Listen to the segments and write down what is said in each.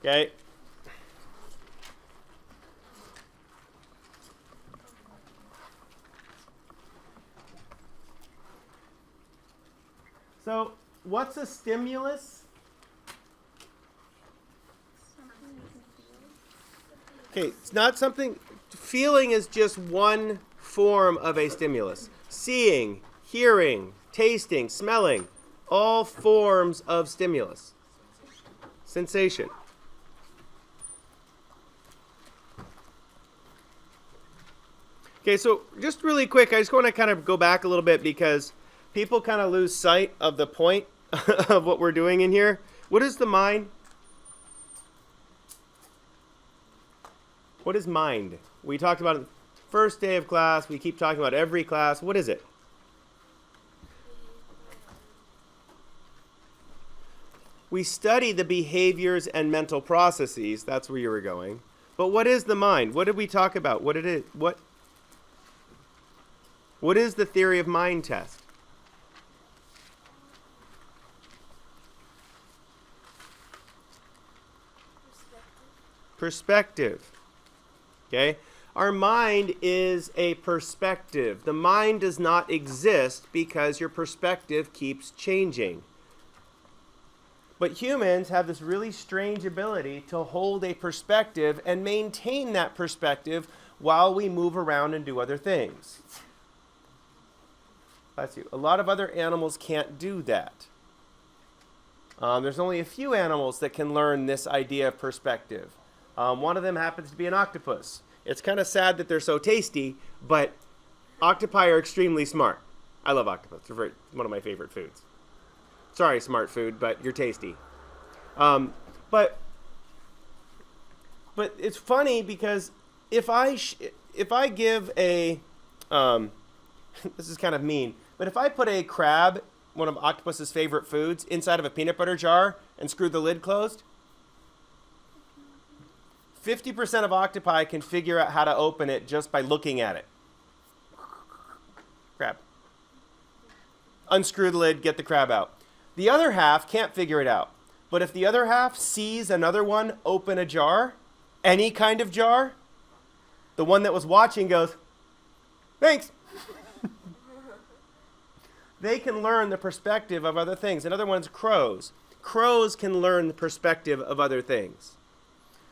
Okay? So, what's a stimulus? Okay, it's not something. Feeling is just one form of a stimulus. Seeing, hearing, tasting, smelling, all forms of stimulus. Sensation. Okay, so just really quick, I just want to kind of go back a little bit because people kind of lose sight of the point of what we're doing in here. What is the mind? What is mind? We talked about it the first day of class. We keep talking about every class. What is it? We study the behaviors and mental processes. That's where you were going. But what is the mind? What did we talk about? What is the theory of mind test? Perspective. Okay? Our mind is a perspective. The mind does not exist because your perspective keeps changing. But humans have this really strange ability to hold a perspective and maintain that perspective while we move around and do other things. Bless you. A lot of other animals can't do that. There's only a few animals that can learn this idea of perspective. One of them happens to be an octopus. It's kind of sad that they're so tasty, but octopi are extremely smart. I love octopus. They're one of my favorite foods. Sorry, smart food, but you're tasty. But it's funny because if I give a this is kind of mean, but if I put a crab, one of octopus's favorite foods, inside of a peanut butter jar and screw the lid closed, 50% of octopi can figure out how to open it just by looking at it. Crab. Unscrew the lid, get the crab out. The other half can't figure it out. But if the other half sees another one open a jar, any kind of jar, the one that was watching goes, thanks. They can learn the perspective of other things. Another one's crows. Crows can learn the perspective of other things.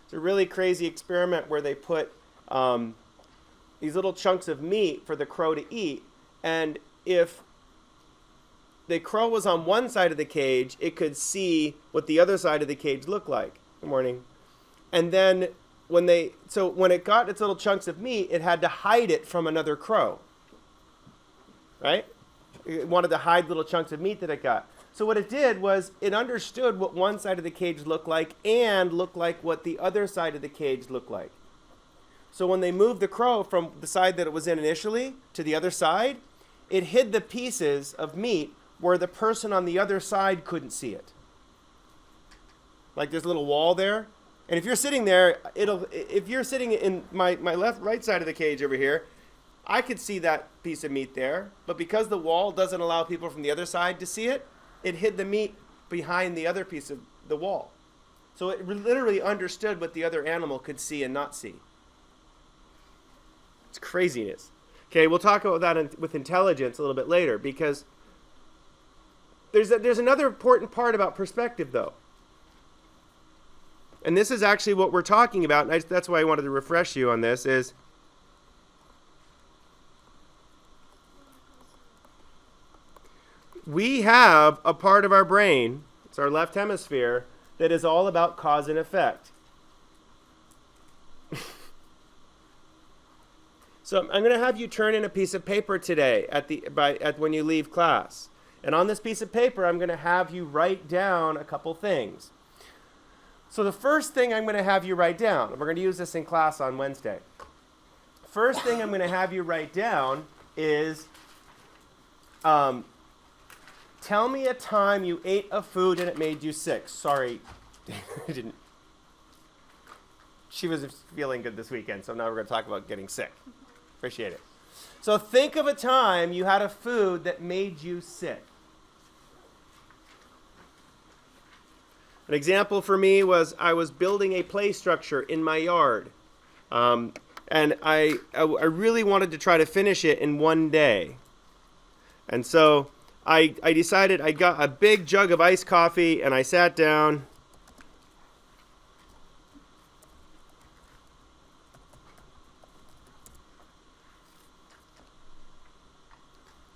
It's a really crazy experiment where they put these little chunks of meat for the crow to eat. And if the crow was on one side of the cage, it could see what the other side of the cage looked like. Good morning. And then when it got its little chunks of meat, it had to hide it from another crow. Right? It wanted to hide little chunks of meat that it got. So what it did was it understood what one side of the cage looked like and looked like what the other side of the cage looked like. So when they moved the crow from the side that it was in initially to the other side, it hid the pieces of meat where the person on the other side couldn't see it. Like there's a little wall there. And if you're sitting there, if you're sitting in my right side of the cage over here, I could see that piece of meat there. But because the wall doesn't allow people from the other side to see it, it hid the meat behind the other piece of the wall. So it literally understood what the other animal could see and not see. It's craziness. Okay, we'll talk about that with intelligence a little bit later because there's another important part about perspective, though. And this is actually what we're talking about, and that's why I wanted to refresh you on this, is we have a part of our brain, it's our left hemisphere, that is all about cause and effect. So I'm going to have you turn in a piece of paper today when you leave class. And on this piece of paper, I'm going to have you write down a couple things. So the first thing I'm going to have you write down, and we're going to use this in class on Wednesday. First thing I'm going to have you write down is tell me a time you ate a food and it made you sick. Sorry, I didn't. She was feeling good this weekend, so now we're going to talk about getting sick. Appreciate it. So think of a time you had a food that made you sick. An example for me was I was building a play structure in my yard. And I really wanted to try to finish it in one day. And so I decided I got a big jug of iced coffee and I sat down.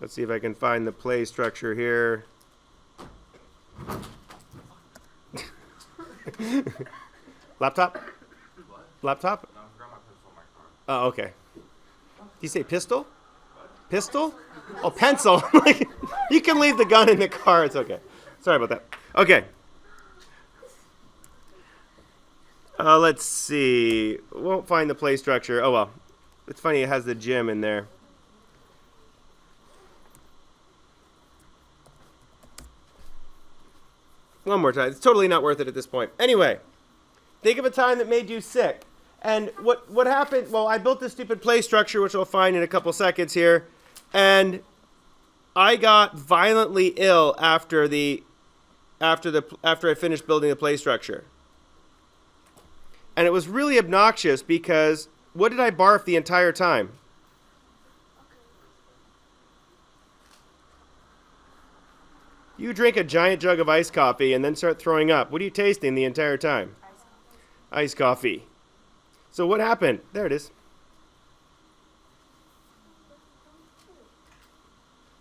Let's see if I can find the play structure here. Laptop? What? Laptop? No, I forgot my pistol in my car. Oh, okay. Did you say pistol? Pistol? Oh, pencil. You can leave the gun in the car. It's okay. Sorry about that. Okay. Let's see. Won't find the play structure. Oh, well. It's funny. It has the gym in there. One more time. It's totally not worth it at this point. Anyway, think of a time that made you sick. And what happened? Well, I built this stupid play structure, which I'll find in a couple seconds here, and I got violently ill after I finished building the play structure. And it was really obnoxious because what did I barf the entire time? You drink a giant jug of iced coffee and then start throwing up. What are you tasting the entire time? Iced coffee. So what happened? There it is.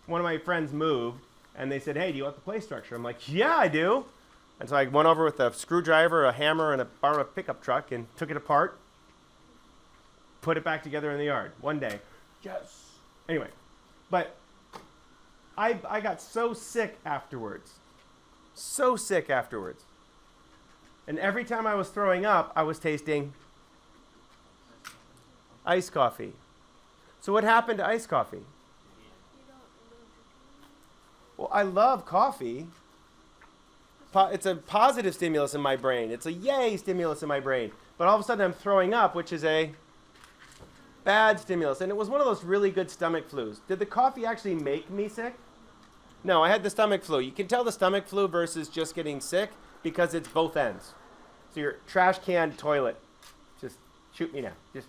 One of my friends moved, and they said, hey, do you want the play structure? I'm like, yeah, I do. And so I went over with a screwdriver, a hammer, and borrowed a pickup truck and took it apart, put it back together in the yard one day. Yes. Anyway, but I got so sick afterwards. So sick afterwards. And every time I was throwing up, I was tasting iced coffee. So what happened to iced coffee? Well, I love coffee. It's a positive stimulus in my brain. It's a yay stimulus in my brain. But all of a sudden I'm throwing up, which is a bad stimulus. And it was one of those really good stomach flus. Did the coffee actually make me sick? No, I had the stomach flu. You can tell the stomach flu versus just getting sick because it's both ends. So your trash can toilet. Just shoot me now. Just,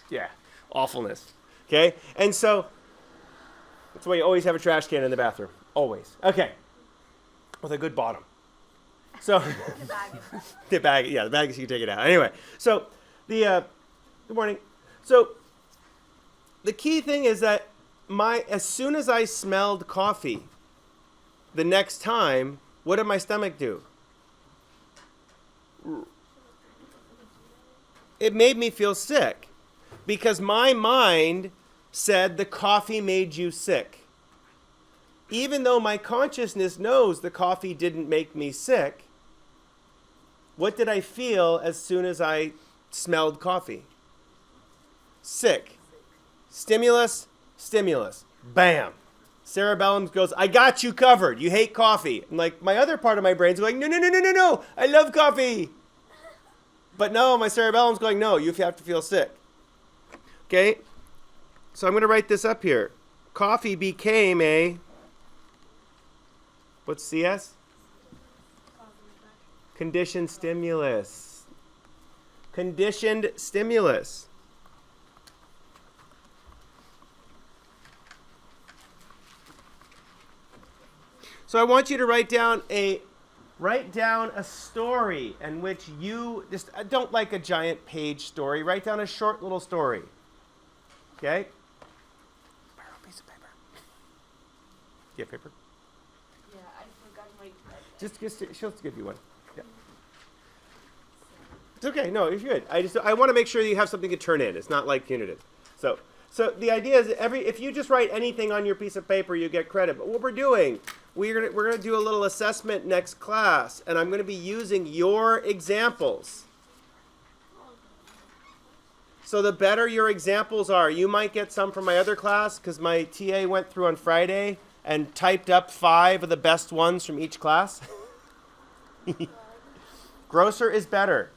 yeah, awfulness. Okay? And so that's why you always have a trash can in the bathroom. Always. Okay. With a good bottom. So the bag, yeah, the bag, you can take it out. Anyway, so good morning. So the key thing is that as soon as I smelled coffee, the next time, what did my stomach do? It made me feel sick because my mind said the coffee made you sick. Even though my consciousness knows the coffee didn't make me sick, what did I feel as soon as I smelled coffee? Sick. Stimulus, stimulus. Bam. Cerebellum goes, I got you covered. You hate coffee. And like my other part of my brain's going, no. I love coffee. But no, my cerebellum's going, no, you have to feel sick. Okay? So I'm going to write this up here. Coffee became a, what's CS? Conditioned stimulus. Conditioned stimulus. So I want you to write down a story in which you just, I don't like a giant page story. Write down a short little story. Okay? Borrow a piece of paper. Do you have paper? Yeah, I forgot my. Just she'll give you one. Yeah. It's okay. No, you're good. I want to make sure that you have something to turn in. It's not like punitive. So the idea is if you just write anything on your piece of paper, you get credit. But what we're doing, we're gonna do a little assessment next class, and I'm gonna be using your examples. So the better your examples are, you might get some from my other class because my TA went through on Friday and typed up 5 of the best ones from each class. Grosser is better.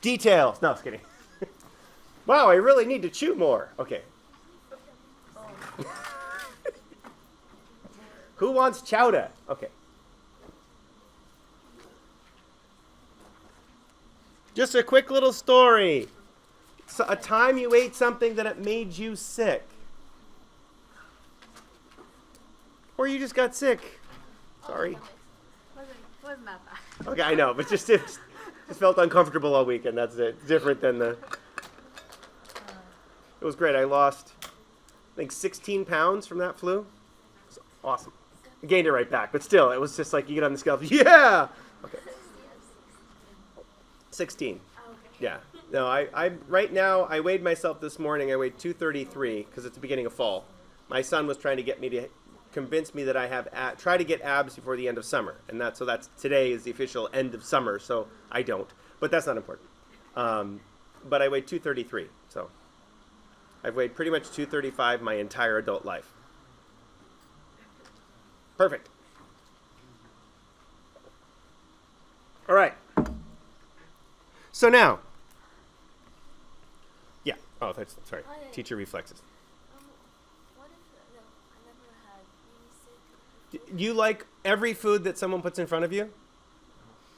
Details. No, I was kidding. Wow, I really need to chew more. Okay. Who wants chowder? Okay. Just a quick little story. So a time you ate something that it made you sick. Or you just got sick. Sorry. Wasn't that bad? Okay, I know, but just felt uncomfortable all weekend. That's it. Different than the... It was great. I lost, I think, 16 pounds from that flu. It's awesome. I gained it right back, but still, it was just like you get on the scale. Yeah! Okay. 16. Oh, okay. Yeah. No, I right now, I weighed myself this morning. I weighed 233 because it's the beginning of fall. My son was trying to get me to convince me that I have try to get abs before the end of summer, and that's today is the official end of summer, so I don't. But that's not important. But I weighed 233, so I've weighed pretty much 235 my entire adult life. Perfect. All right. So now, yeah. Oh, that's sorry. Oh, yeah. Teacher reflexes. What if no, I never had baby sick? You like every food that someone puts in front of you?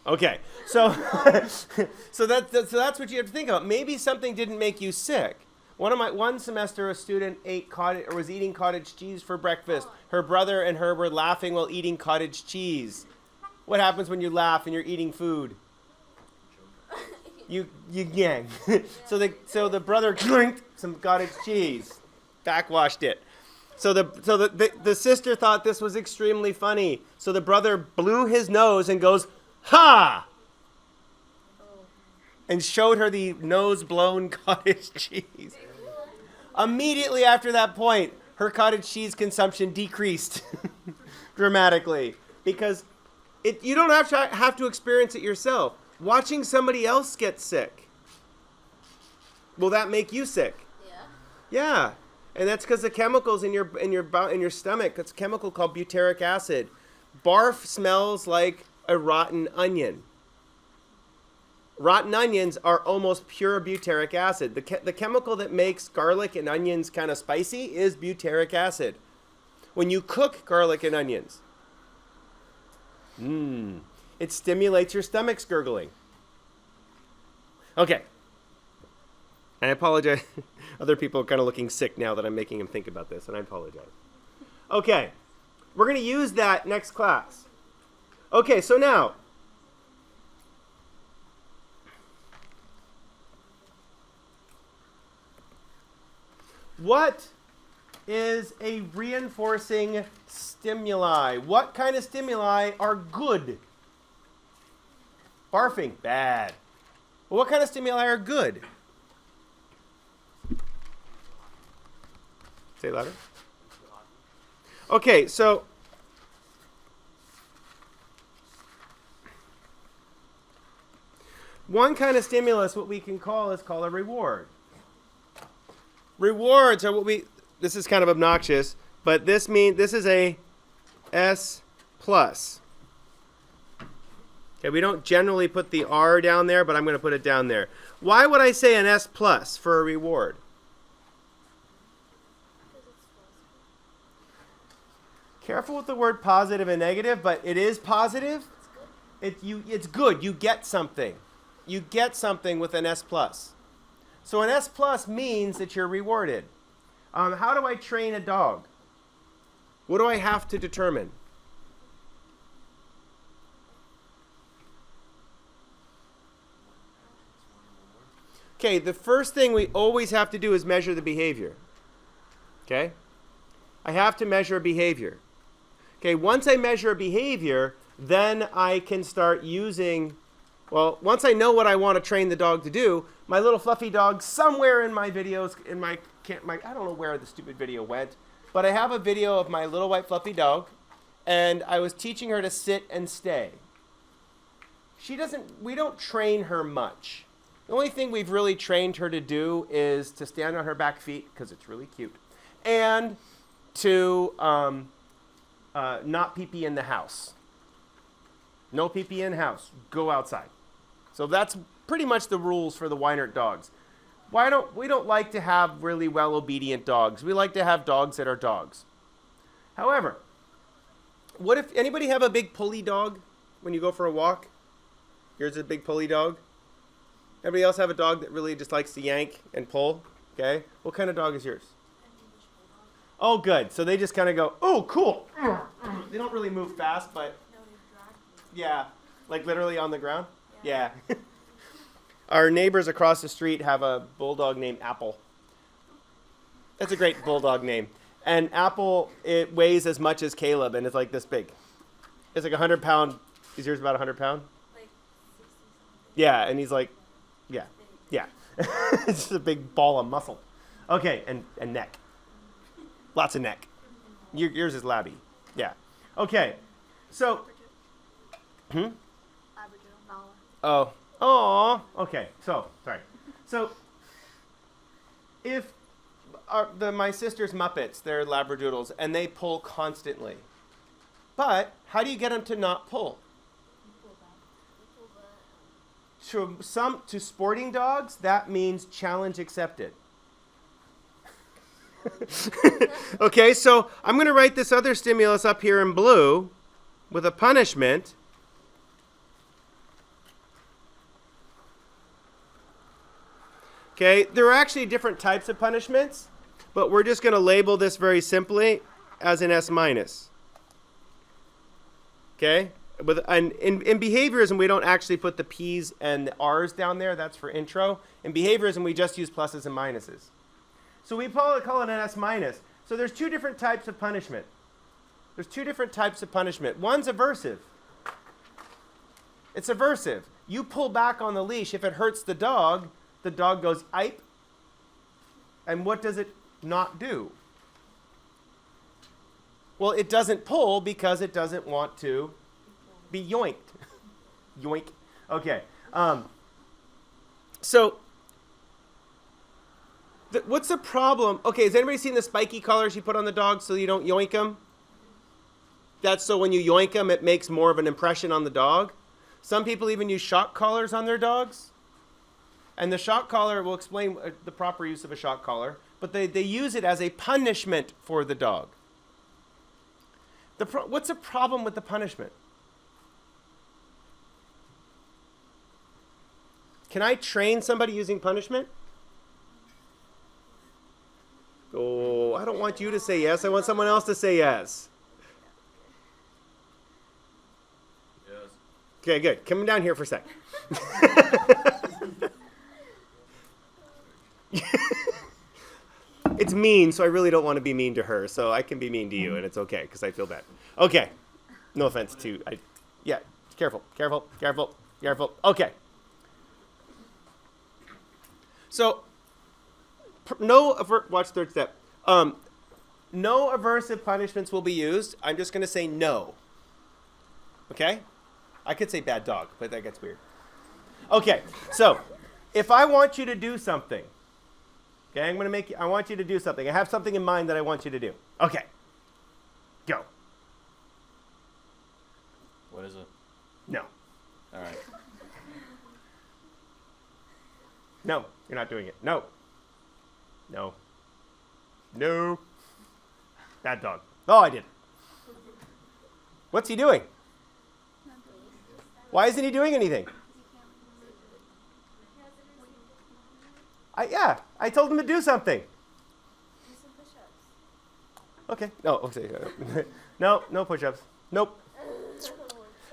Okay, so so that's what you have to think about. Maybe something didn't make you sick. One semester, a student was eating cottage cheese for breakfast. Her brother and her were laughing while eating cottage cheese. What happens when you laugh and you're eating food? You gang. So the brother clinked some cottage cheese, backwashed it. So the sister thought this was extremely funny. So the brother blew his nose and goes, "Ha!" and showed her the nose-blown cottage cheese. Immediately after that point, her cottage cheese consumption decreased dramatically because you don't have to experience it yourself. Watching somebody else get sick, will that make you sick? Yeah. Yeah, and that's because the chemicals in your stomach. It's a chemical called butyric acid. Barf smells like a rotten onion. Rotten onions are almost pure butyric acid. The chemical that makes garlic and onions kind of spicy is butyric acid. When you cook garlic and onions, it stimulates your stomach's gurgling. Okay. And I apologize. Other people are kind of looking sick now that I'm making them think about this, and I apologize. Okay. We're going to use that next class. Okay, so now, what is a reinforcing stimuli? What kind of stimuli are good? Barfing, bad. Well, what kind of stimuli are good? Say it louder. Okay, so one kind of stimulus, what we can call, is called a reward. Rewards are this is kind of obnoxious, but this is a S plus. Okay, we don't generally put the R down there, but I'm going to put it down there. Why would I say an S plus for a reward? Careful with the word positive and negative, but it is positive. It's good. You get something. You get something with an S plus. So an S plus means that you're rewarded. How do I train a dog? What do I have to determine? Okay, the first thing we always have to do is measure the behavior. Okay? I have to measure a behavior. Okay, once I measure a behavior, then I can start using, well, once I know what I want to train the dog to do, my little fluffy dog somewhere in my videos, I don't know where the stupid video went, but I have a video of my little white fluffy dog, and I was teaching her to sit and stay. We don't train her much. The only thing we've really trained her to do is to stand on her back feet, because it's really cute, and to not pee-pee in the house. No pee-pee in house. Go outside. So that's pretty much the rules for the Weinert dogs. We don't like to have really well-obedient dogs. We like to have dogs that are dogs. However, what if anybody have a big pulley dog when you go for a walk? Here's a big pulley dog. Everybody else have a dog that really just likes to yank and pull? Okay. What kind of dog is yours? An English bulldog. Oh, good. So they just kind of go, oh, cool. They don't really move fast, but No, they drag me. yeah, like literally on the ground. Yeah. Yeah. Our neighbors across the street have a bulldog named Apple. That's a great bulldog name. And Apple, it weighs as much as Caleb, and it's like this big. It's like 100-pound. Is yours about 100-pound? Like 60 something. Yeah, and he's like, yeah, Big. yeah. It's just a big ball of muscle. Okay, and neck. Lots of neck. Yours is labby. Yeah. Okay, so, Labradoodle. Nala. oh, okay, so, sorry. So, if my sister's Muppets, they're Labradoodles, and they pull constantly. But how do you get them to not pull? To sporting dogs, that means challenge accepted. Okay, so I'm going to write this other stimulus up here in blue with a punishment. Okay, there are actually different types of punishments, but we're just going to label this very simply as an S minus. Okay? And in behaviorism, we don't actually put the P's and the R's down there. That's for intro. In behaviorism, we just use pluses and minuses. So we call it an S minus. So there's two different types of punishment. There's two different types of punishment. One's aversive. It's aversive. You pull back on the leash. If it hurts the dog goes "Ipe." And what does it not do? Well, it doesn't pull because it doesn't want to be yoinked. Yoink. Okay. So, what's the problem? Okay, has anybody seen the spiky collars you put on the dog so you don't yoink them? That's so when you yoink them, it makes more of an impression on the dog. Some people even use shock collars on their dogs. And the shock collar, we'll explain the proper use of a shock collar, but they use it as a punishment for the dog. What's the problem with the punishment? Can I train somebody using punishment? Oh, I don't want you to say yes. I want someone else to say yes. Yes. Okay, good. Come down here for a sec. It's mean, so I really don't want to be mean to her. So I can be mean to you, and it's okay because I feel bad. Okay. No offense to... Yeah, careful, careful, careful, careful. Okay. So, watch third step. No aversive punishments will be used. I'm just going to say no. Okay? I could say bad dog, but that gets weird. Okay, so if I want you to do something, okay, I want you to do something. I have something in mind that I want you to do. Okay, go. What is it? No. All right. No, you're not doing it. No. No. No. Bad dog. Oh, I did. What's he doing? Why isn't he doing anything? I told him to do something. Do some push-ups. Okay. No, okay. No push-ups. Nope.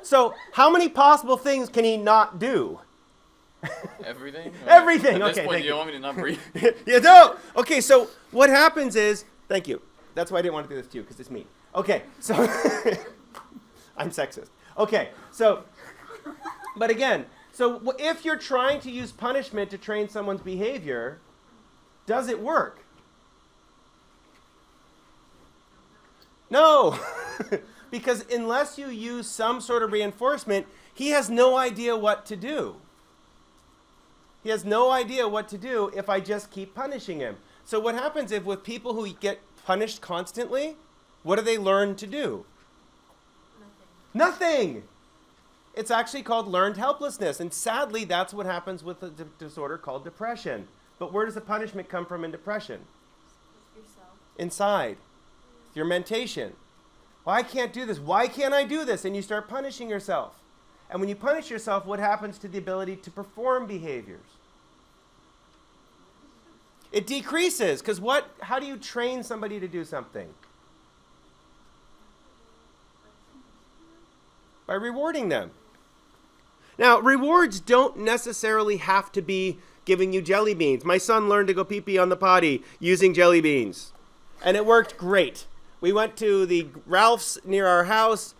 So, how many possible things can he not do? Everything? Everything. At this Okay, point, thank do you you. want me to not breathe? Yeah, no. Okay, so what happens is, thank you. That's why I didn't want to do this to you, because it's me. Okay, so I'm sexist. Okay, so, but again, so if you're trying to use punishment to train someone's behavior, does it work? No, because unless you use some sort of reinforcement, he has no idea what to do. He has no idea what to do if I just keep punishing him. So what happens if with people who get punished constantly, what do they learn to do? Nothing. It's actually called learned helplessness. And sadly, that's what happens with a disorder called depression. But where does the punishment come from in depression? Yourself. Inside. Your mentation. Well, I can't do this. Why can't I do this? And you start punishing yourself. And when you punish yourself, what happens to the ability to perform behaviors? It decreases, because how do you train somebody to do something? By rewarding them. Now, rewards don't necessarily have to be giving you jelly beans. My son learned to go pee-pee on the potty using jelly beans, and it worked great. We went to the Ralph's near our house,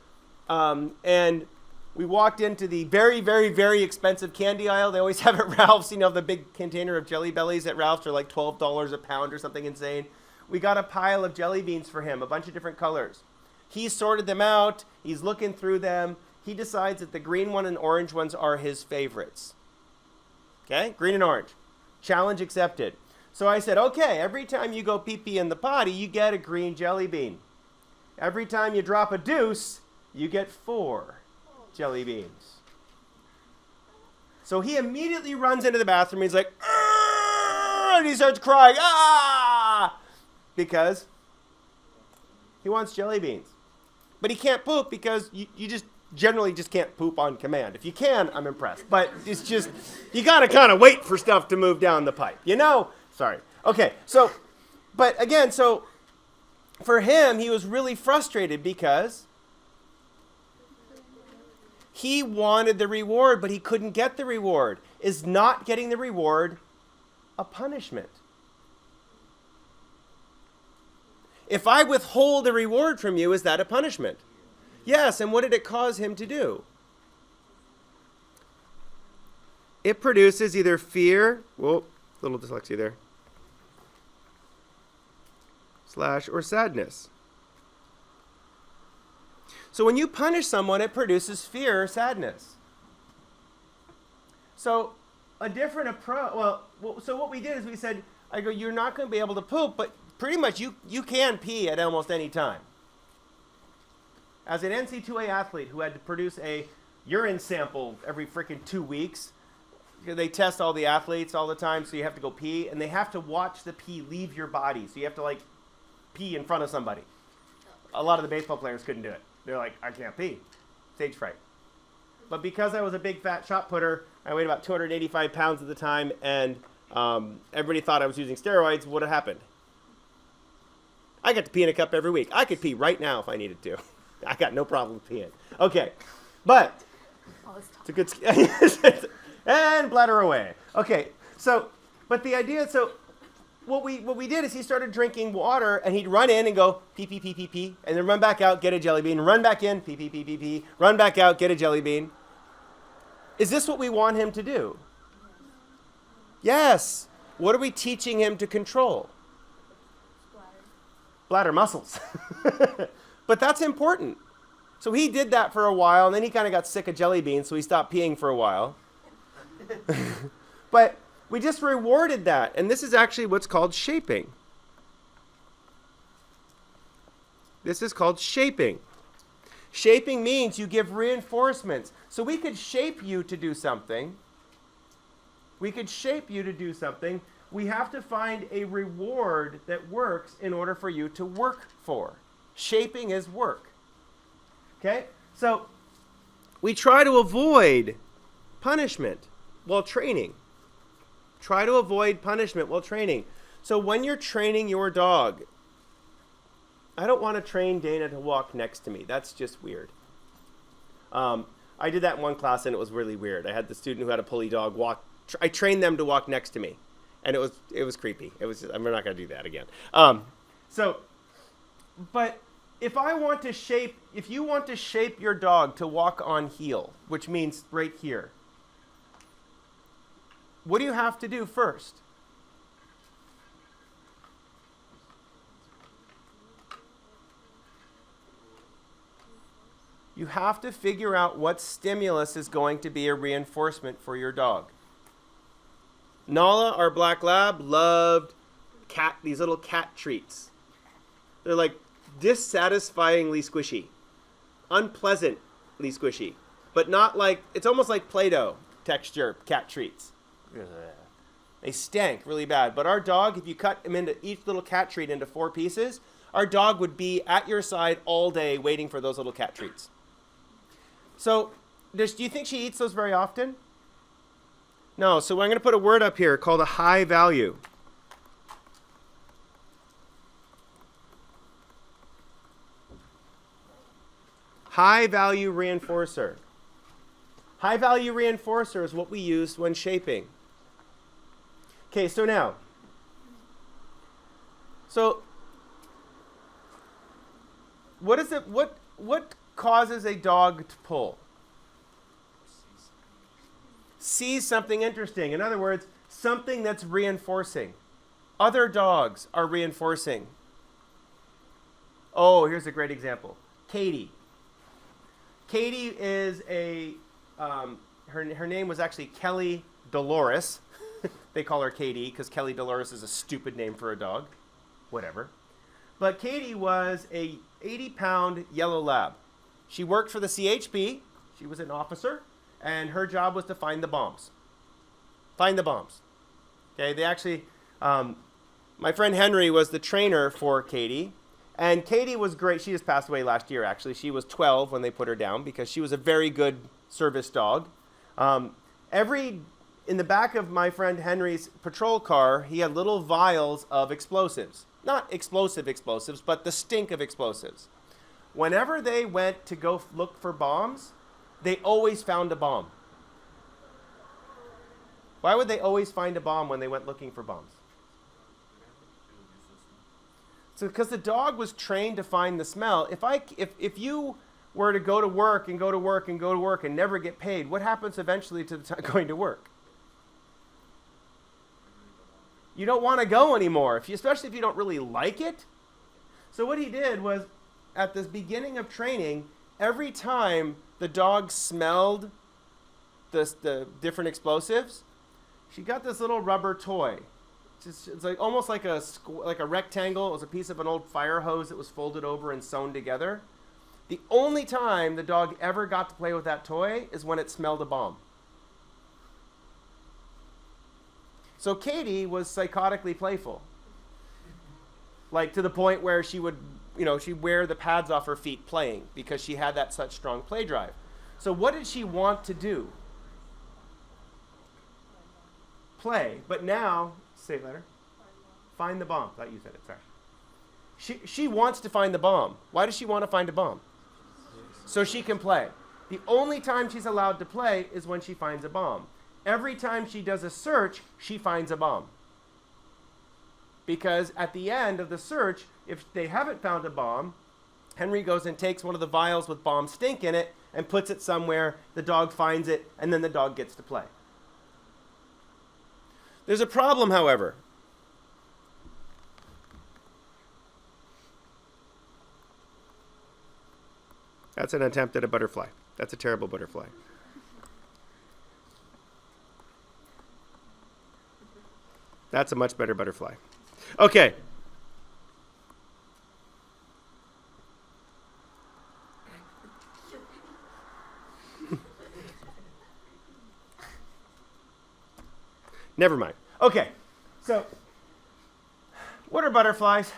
and we walked into the very, very, very expensive candy aisle. They always have at Ralph's, the big container of Jelly Bellies at Ralph's are like $12 a pound or something insane. We got a pile of jelly beans for him, a bunch of different colors. He sorted them out. He's looking through them. He decides that the green one and orange ones are his favorites. Okay, green and orange. Challenge accepted. So I said, okay, every time you go pee-pee in the potty, you get a green jelly bean. Every time you drop a deuce, you get 4 jelly beans. So he immediately runs into the bathroom. He's like, "Arr!" and he starts crying, ah, because he wants jelly beans. But he can't poop because you just generally just can't poop on command. If you can, I'm impressed. But it's just, you got to kind of wait for stuff to move down the pipe, Sorry. Okay, but again, for him, he was really frustrated because he wanted the reward, but he couldn't get the reward. Is not getting the reward a punishment? If I withhold a reward from you, is that a punishment? Yes, and what did it cause him to do? It produces either fear, little dyslexia there, / or sadness. So when you punish someone, it produces fear or sadness. So a different approach, so what we did is we said, you're not going to be able to poop, but pretty much you can pee at almost any time. As an NC2A athlete who had to produce a urine sample every freaking 2 weeks, they test all the athletes all the time, so you have to go pee, and they have to watch the pee leave your body. So you have to pee in front of somebody. A lot of the baseball players couldn't do it. They're like, I can't pee. Stage fright. But because I was a big fat shot putter, I weighed about 285 pounds at the time, and everybody thought I was using steroids. What had happened? I got to pee in a cup every week. I could pee right now if I needed to. I got no problem peeing. Okay, but it's a good and bladder away. Okay, but the idea, what we did is he started drinking water, and he'd run in and go pee pee pee pee pee, and then run back out, get a jelly bean, run back in, pee pee pee pee pee, run back out, get a jelly bean. Is this what we want him to do? Yes. What are we teaching him to control? Bladder muscles. But that's important. So he did that for a while, and then he kind of got sick of jelly beans, so he stopped peeing for a while. But we just rewarded that, and this is actually what's called shaping. This is called shaping. Shaping means you give reinforcements. So we could shape you to do something. We could shape you to do something. We have to find a reward that works in order for you to work for. Shaping is work. Okay? So we try to avoid punishment while training. Try to avoid punishment while training. So when you're training your dog, I don't want to train Dana to walk next to me. That's just weird. I did that in one class, and it was really weird. I had the student who had a pulley dog I trained them to walk next to me, and it was creepy. I'm not going to do that again. But if you want to shape your dog to walk on heel, which means right here, what do you have to do first? You have to figure out what stimulus is going to be a reinforcement for your dog. Nala, our black lab, loved these little cat treats. They're like dissatisfyingly squishy, unpleasantly squishy, but not like, it's almost like Play-Doh texture cat treats. They stank really bad. But our dog, if you cut him into each little cat treat into 4 pieces, our dog would be at your side all day waiting for those little cat treats. So do you think she eats those very often? No, so I'm going to put a word up here called a high value. High value reinforcer. High value reinforcer is what we use when shaping. Okay, so now, what is it? What causes a dog to pull? Sees something interesting. In other words, something that's reinforcing. Other dogs are reinforcing. Oh, here's a great example. Katie. Katie is her name was actually Kelly Dolores. They call her Katie because Kelly Dolores is a stupid name for a dog. Whatever. But Katie was a 80-pound yellow lab. She worked for the CHP. She was an officer. And her job was to find the bombs. Find the bombs. Okay, they actually, my friend Henry was the trainer for Katie. And Katie was great. She just passed away last year, actually. She was 12 when they put her down because she was a very good service dog. In the back of my friend Henry's patrol car, he had little vials of explosives. Not explosives, but the stink of explosives. Whenever they went to go look for bombs, they always found a bomb. Why would they always find a bomb when they went looking for bombs? So because the dog was trained to find the smell. If you were to go to work and go to work and go to work and never get paid, what happens eventually to going to work? You don't want to go anymore, especially if you don't really like it. So what he did was, at the beginning of training, every time the dog smelled the different explosives, she got this little rubber toy. It's like almost like a rectangle. It was a piece of an old fire hose that was folded over and sewn together. The only time the dog ever got to play with that toy is when it smelled a bomb. So Katie was psychotically playful. Like to the point where she'd wear the pads off her feet playing because she had that such strong play drive. So what did she want to do? Play. But now, say it later. Find the bomb. I thought you said it, sorry. She wants to find the bomb. Why does she want to find a bomb? So she can play. The only time she's allowed to play is when she finds a bomb. Every time she does a search, she finds a bomb. Because at the end of the search, if they haven't found a bomb, Henry goes and takes one of the vials with bomb stink in it and puts it somewhere, the dog finds it, and then the dog gets to play. There's a problem, however. That's an attempt at a butterfly. That's a terrible butterfly. That's a much better butterfly. Okay. Never mind. Okay. So, what are butterflies?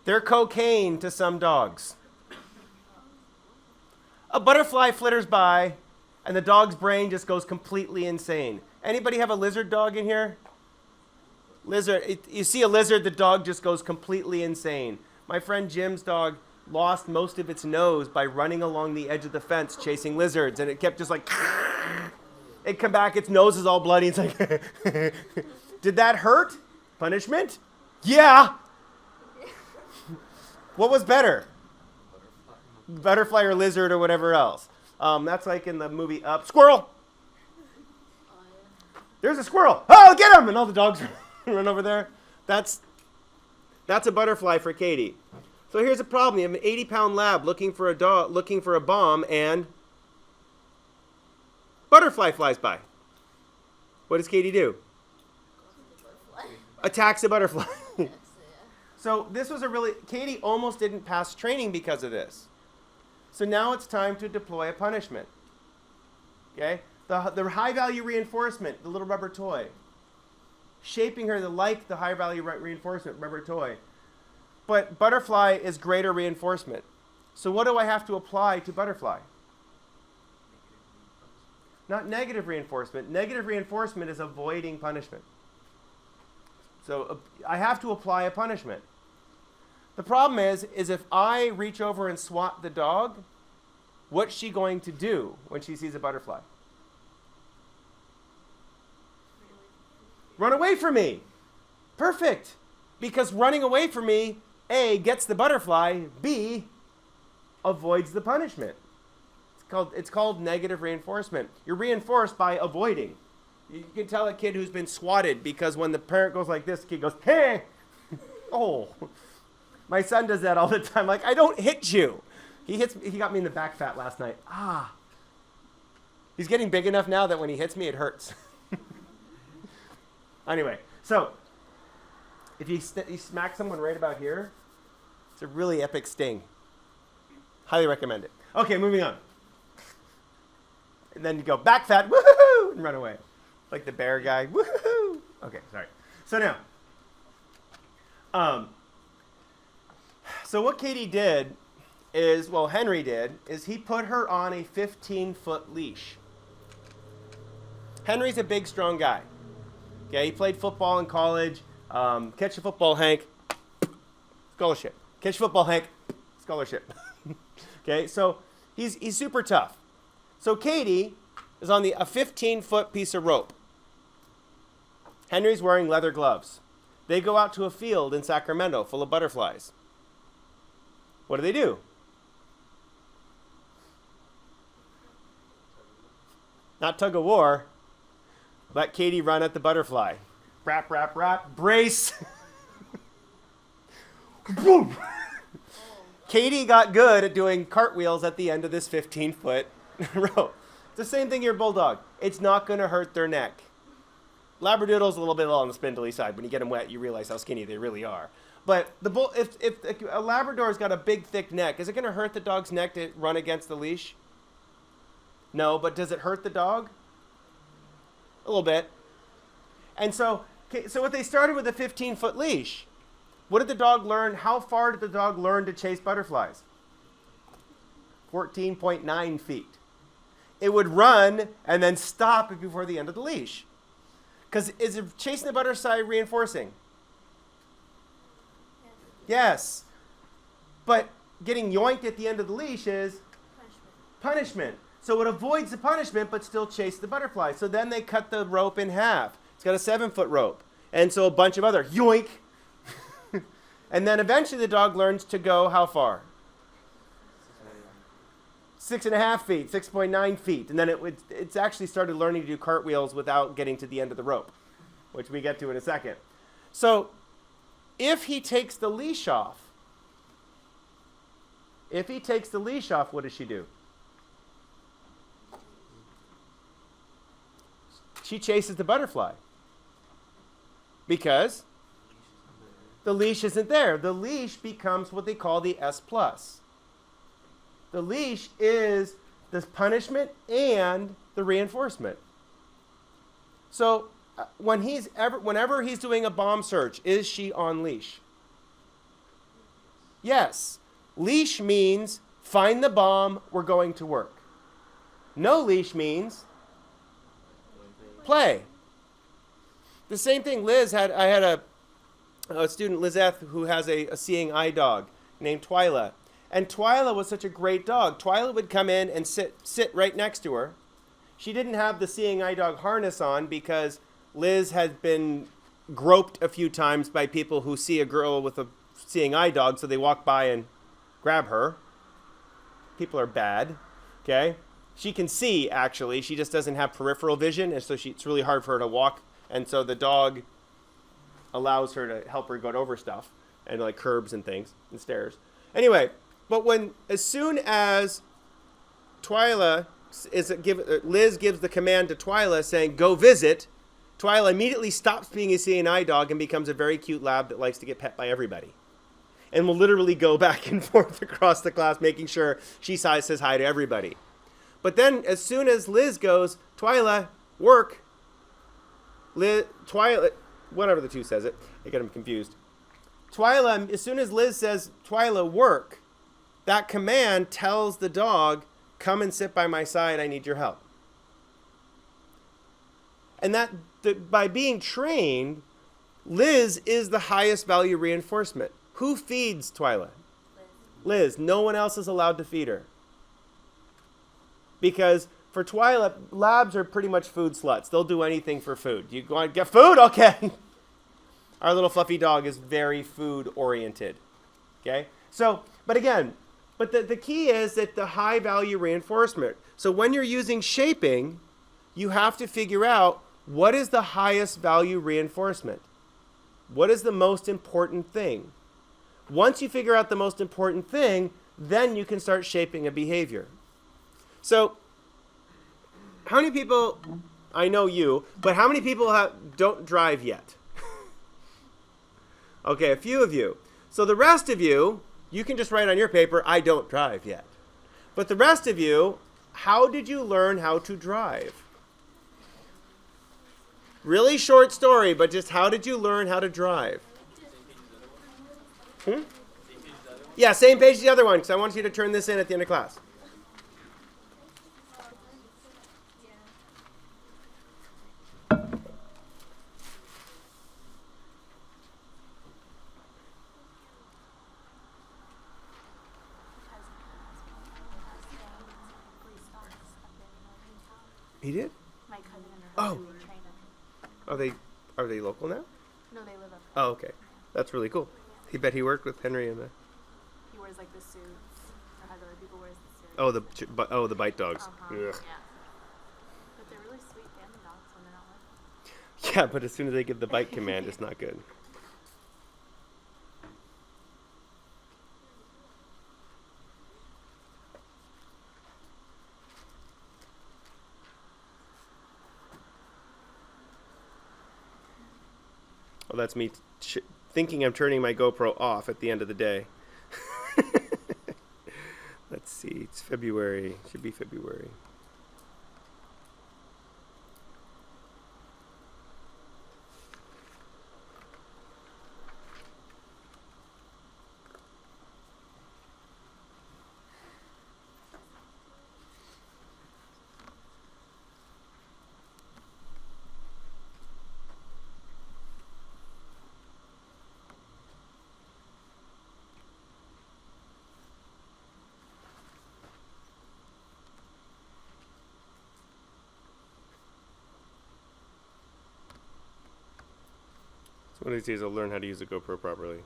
They're cocaine to some dogs. A butterfly flitters by, and the dog's brain just goes completely insane. Anybody have a lizard dog in here? Lizard. You see a lizard, the dog just goes completely insane. My friend Jim's dog lost most of its nose by running along the edge of the fence chasing lizards, and it kept just like... It'd come back, its nose is all bloody. It's like, did that hurt? Punishment? Yeah. What was better? Butterfly or lizard or whatever else. That's like in the movie Up. Squirrel! There's a squirrel. Oh, get him! And all the dogs run over there. That's a butterfly for Katie. So here's a problem. You have an 80-pound lab looking for a bomb, and butterfly flies by. What does Katie do? Attacks a butterfly. So this was Katie almost didn't pass training because of this. So now it's time to deploy a punishment. Okay? The high-value reinforcement, the little rubber toy. Shaping her to like the high-value reinforcement, rubber toy. But butterfly is greater reinforcement. So what do I have to apply to butterfly? Not negative reinforcement. Negative reinforcement is avoiding punishment. So I have to apply a punishment. The problem is if I reach over and swat the dog, what's she going to do when she sees a butterfly? Run away from me. Perfect. Because running away from me, A, gets the butterfly, B, avoids the punishment. It's called negative reinforcement. You're reinforced by avoiding. You can tell a kid who's been swatted because when the parent goes like this, the kid goes, hey! Oh. My son does that all the time. Like, I don't hit you. He got me in the back fat last night. Ah. He's getting big enough now that when he hits me, it hurts. Anyway, so if you smack someone right about here, it's a really epic sting. Highly recommend it. Okay, moving on. And then you go back fat, woohoo, and run away. Like the bear guy, woohoo. Okay, sorry. So now, so what Katie did is, well, Henry did, is he put her on a 15-foot leash. Henry's a big, strong guy. Okay, he played football in college. Catch a football, Hank. Scholarship. Catch football, Hank. Scholarship. Okay, so he's super tough. So Katie is on a 15-foot piece of rope. Henry's wearing leather gloves. They go out to a field in Sacramento full of butterflies. What do? Not tug of war. Let Katie run at the butterfly. Rap, rap, rap. Brace. Boom. Katie got good at doing cartwheels at the end of this 15-foot rope. It's the same thing your bulldog. It's not going to hurt their neck. Labradoodle's a little bit on the spindly side. When you get them wet, you realize how skinny they really are. But if a Labrador's got a big, thick neck, is it going to hurt the dog's neck to run against the leash? No, but does it hurt the dog? A little bit. And so what they started with a 15-foot leash. What did the dog learn? How far did the dog learn to chase butterflies? 14.9 feet. It would run and then stop before the end of the leash. Because is it chasing the butterfly reinforcing? Yes. But getting yoinked at the end of the leash is punishment. So it avoids the punishment but still chases the butterfly. So then they cut the rope in half. It's got a 7-foot rope. And so a bunch of other yoink. And then eventually the dog learns to go how far? 6.5 feet, 6.9 feet. And then it's actually started learning to do cartwheels without getting to the end of the rope, which we get to in a second. So if he takes the leash off, what does she do? She chases the butterfly. Because the leash isn't there. The leash becomes what they call the S+. The leash is the punishment and the reinforcement. So whenever he's doing a bomb search, is she on leash? Yes. Leash means find the bomb, we're going to work. No leash means play. The same thing I had a student, Lizeth, who has a seeing eye dog named Twyla. And Twyla was such a great dog. Twyla would come in and sit right next to her. She didn't have the seeing eye dog harness on because Liz had been groped a few times by people who see a girl with a seeing eye dog, so they walk by and grab her. People are bad, okay? She can see, actually. She just doesn't have peripheral vision, and so it's really hard for her to walk. And so the dog allows her to help her go over stuff and like curbs and things and stairs. Anyway, but as soon as Liz gives the command to Twyla saying, go visit, Twyla immediately stops being a seeing eye dog and becomes a very cute lab that likes to get pet by everybody. And will literally go back and forth across the class making sure she says hi to everybody. But then as soon as Liz goes, Twyla, work, Twyla, whatever the two says it, I get them confused. Twyla, as soon as Liz says, Twyla, work, that command tells the dog, come and sit by my side, I need your help. And by being trained, Liz is the highest value reinforcement. Who feeds Twyla? Liz. No one else is allowed to feed her. Because for Twyla, labs are pretty much food sluts. They'll do anything for food. You go and get food? Okay. Our little fluffy dog is very food oriented. Okay? So, but the key is that the high value reinforcement. So when you're using shaping, you have to figure out what is the highest value reinforcement. What is the most important thing? Once you figure out the most important thing, then you can start shaping a behavior. So, how many people, I know you, but how many people don't drive yet? Okay, a few of you. So the rest of you, you can just write on your paper, I don't drive yet. But the rest of you, how did you learn how to drive? Really short story, but just how did you learn how to drive? Yeah, same page as the other one, because I want you to turn this in at the end of class. He did? My cousin and her Oh. husband were trainers. Are they local now? No, they live up there. Oh, okay. That's really cool. He bet he worked with Henry and the. He wears like the suits. Or has other people wears the suits. The bite dogs. Uh-huh. Ugh. Yeah. But they're really sweet family dogs when they're not working. Yeah, but as soon as they give the bite command, it's not good. Oh, that's me thinking I'm turning my GoPro off at the end of the day. Let's see. It's February. Should be February. So one of these days I'll learn how to use a GoPro properly.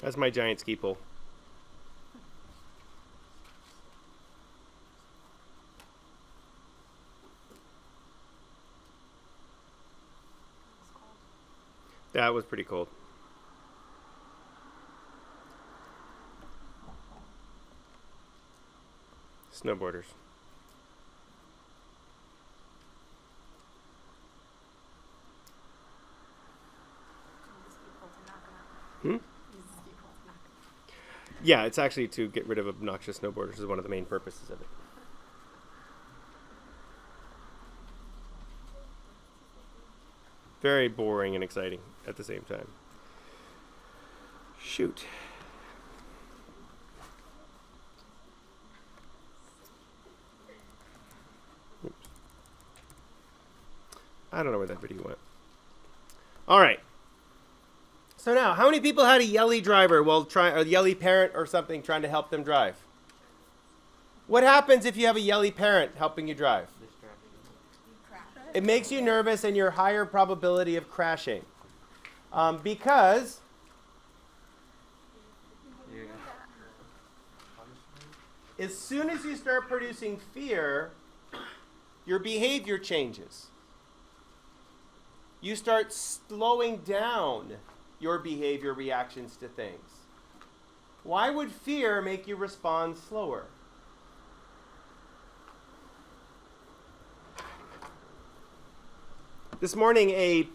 That's my giant ski pole. That was pretty cold. Snowboarders. Yeah, it's actually to get rid of obnoxious snowboarders is one of the main purposes of it. Very boring and exciting at the same time. Shoot. Oops. I don't know where that video went. All right. So now, how many people had a yelly driver or a yelly parent or something trying to help them drive? What happens if you have a yelly parent helping you drive? It makes you nervous and you're higher probability of crashing. Because as soon as you start producing fear, your behavior changes. You start slowing down your behavior reactions to things. Why would fear make you respond slower? This morning, a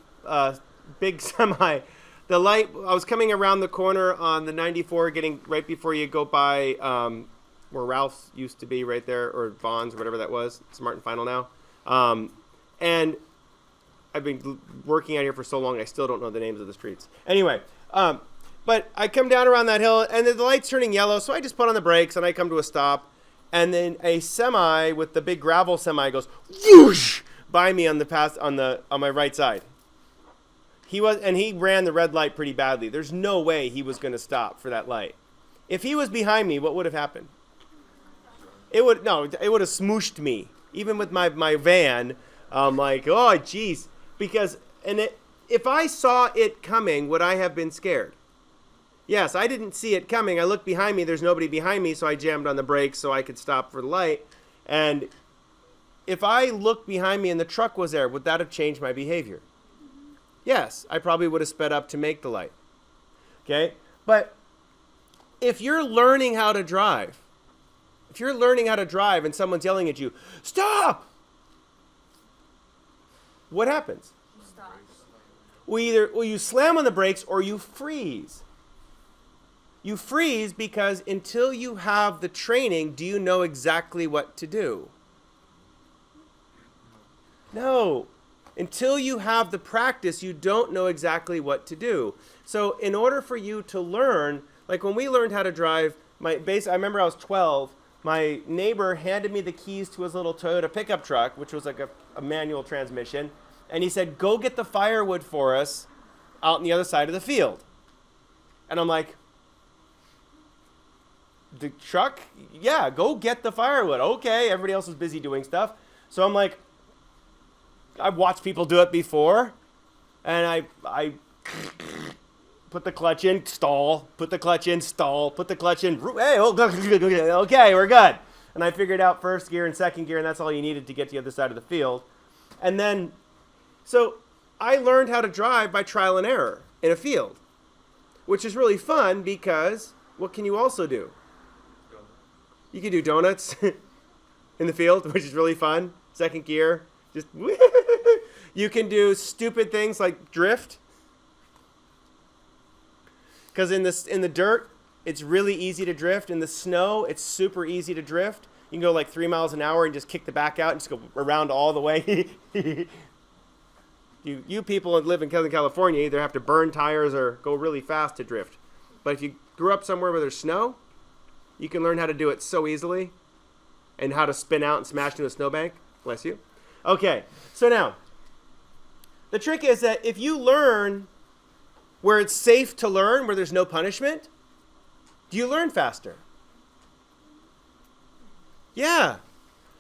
big semi. The light, I was coming around the corner on the 94, getting right before you go by where Ralph's used to be right there, or Vaughn's, or whatever that was. Smart and Final now. And I've been working out here for so long, I still don't know the names of the streets. Anyway, but I come down around that hill, and the light's turning yellow, so I just put on the brakes, and I come to a stop. And then a semi with the big gravel semi goes whoosh by me on my right side. He ran the red light pretty badly. There's no way he was going to stop for that light. If he was behind me, what would have happened? It would have smooshed me. Even with my van, I'm like, oh geez, if I saw it coming, would I have been scared? Yes, I didn't see it coming. I looked behind me. There's nobody behind me, so I jammed on the brakes so I could stop for the light. And if I looked behind me and the truck was there, would that have changed my behavior? Yes, I probably would have sped up to make the light. Okay? But if you're learning how to drive, and someone's yelling at you, stop! What happens? Stop. Well, you slam on the brakes or you freeze. You freeze because until you have the training, do you know exactly what to do? No. Until you have the practice, you don't know exactly what to do. So in order for you to learn, like when we learned how to drive, I remember I was 12, my neighbor handed me the keys to his little Toyota pickup truck, which was like a manual transmission, and he said, go get the firewood for us out on the other side of the field. And I'm like, the truck? Yeah, go get the firewood. Okay, everybody else was busy doing stuff. So I'm like, I've watched people do it before, and I put the clutch in, stall, put the clutch in, stall, put the clutch in, hey, okay, we're good. And I figured out first gear and second gear, and that's all you needed to get to the other side of the field. And then, so I learned how to drive by trial and error in a field, which is really fun because what can you also do? You can do donuts in the field, which is really fun. Second gear. Just you can do stupid things like drift, because in the dirt it's really easy to drift. In the snow it's super easy to drift. You can go like 3 miles an hour and just kick the back out and just go around all the way. you people that live in Southern California either have to burn tires or go really fast to drift. But if you grew up somewhere where there's snow, you can learn how to do it so easily, and how to spin out and smash into a snowbank. Bless you. Okay, so now, the trick is that if you learn where it's safe to learn, where there's no punishment, do you learn faster? Yeah.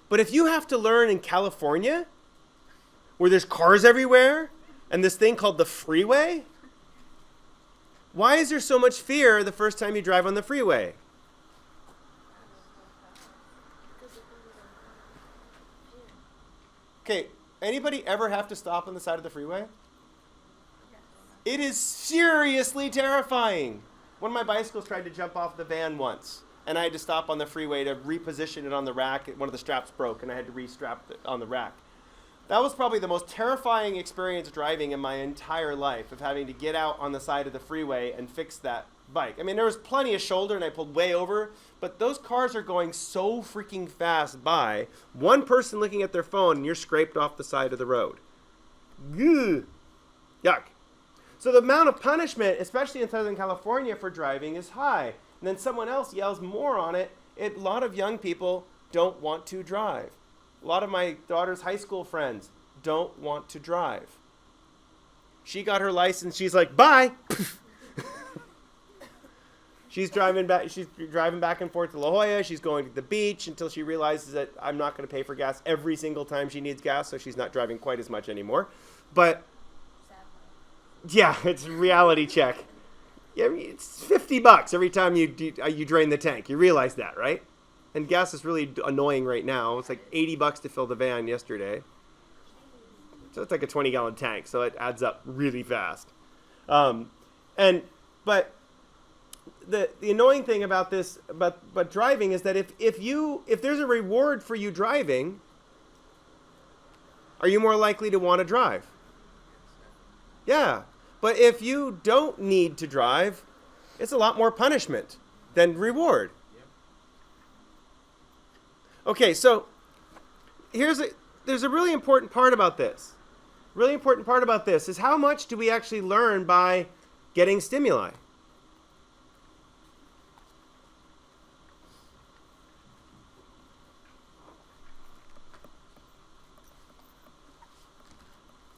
But if you have to learn in California, where there's cars everywhere, and this thing called the freeway, why is there so much fear the first time you drive on the freeway? Okay, anybody ever have to stop on the side of the freeway? It is seriously terrifying. One of my bicycles tried to jump off the van once, and I had to stop on the freeway to reposition it on the rack. One of the straps broke, and I had to re-strap it on the rack. That was probably the most terrifying experience driving in my entire life, of having to get out on the side of the freeway and fix that bike. I mean, there was plenty of shoulder, and I pulled way over, but those cars are going so freaking fast by. One person looking at their phone, and you're scraped off the side of the road. Ugh. Yuck. So the amount of punishment, especially in Southern California for driving, is high. And then someone else yells more on it. A lot of young people don't want to drive. A lot of my daughter's high school friends don't want to drive. She got her license. She's like, bye. She's driving back and forth to La Jolla. She's going to the beach until she realizes that I'm not going to pay for gas every single time she needs gas, so she's not driving quite as much anymore. But yeah, it's a reality check. Yeah, it's $50 every time you drain the tank. You realize that, right? And gas is really annoying right now. It's like $80 to fill the van yesterday. So it's like a 20-gallon tank, so it adds up really fast. But the annoying thing about this, but driving, is that if there's a reward for you driving, are you more likely to want to drive? Yeah. But if you don't need to drive, it's a lot more punishment than reward. Okay, so there's a really important part about this. Really important part about this is how much do we actually learn by getting stimuli?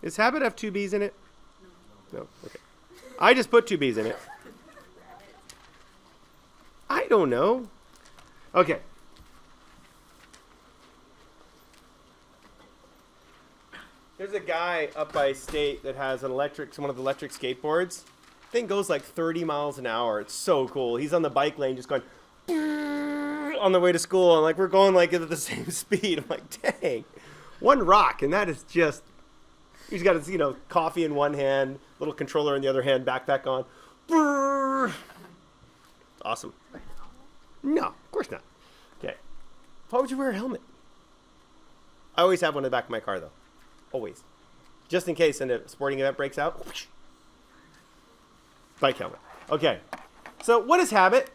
Does habit have two B's in it? No. Okay. I just put two B's in it. I don't know. Okay. There's a guy up by State that has one of the electric skateboards. Thing goes like 30 miles an hour. It's so cool. He's on the bike lane just going on the way to school, and like we're going like at the same speed. I'm like, dang. One rock, and that is just, he's got his, coffee in one hand, little controller in the other hand, backpack on. Awesome. No, of course not. Okay. Why would you wear a helmet? I always have one in the back of my car, though. Always. Just in case a sporting event breaks out. Bike helmet. Okay. So what is habit?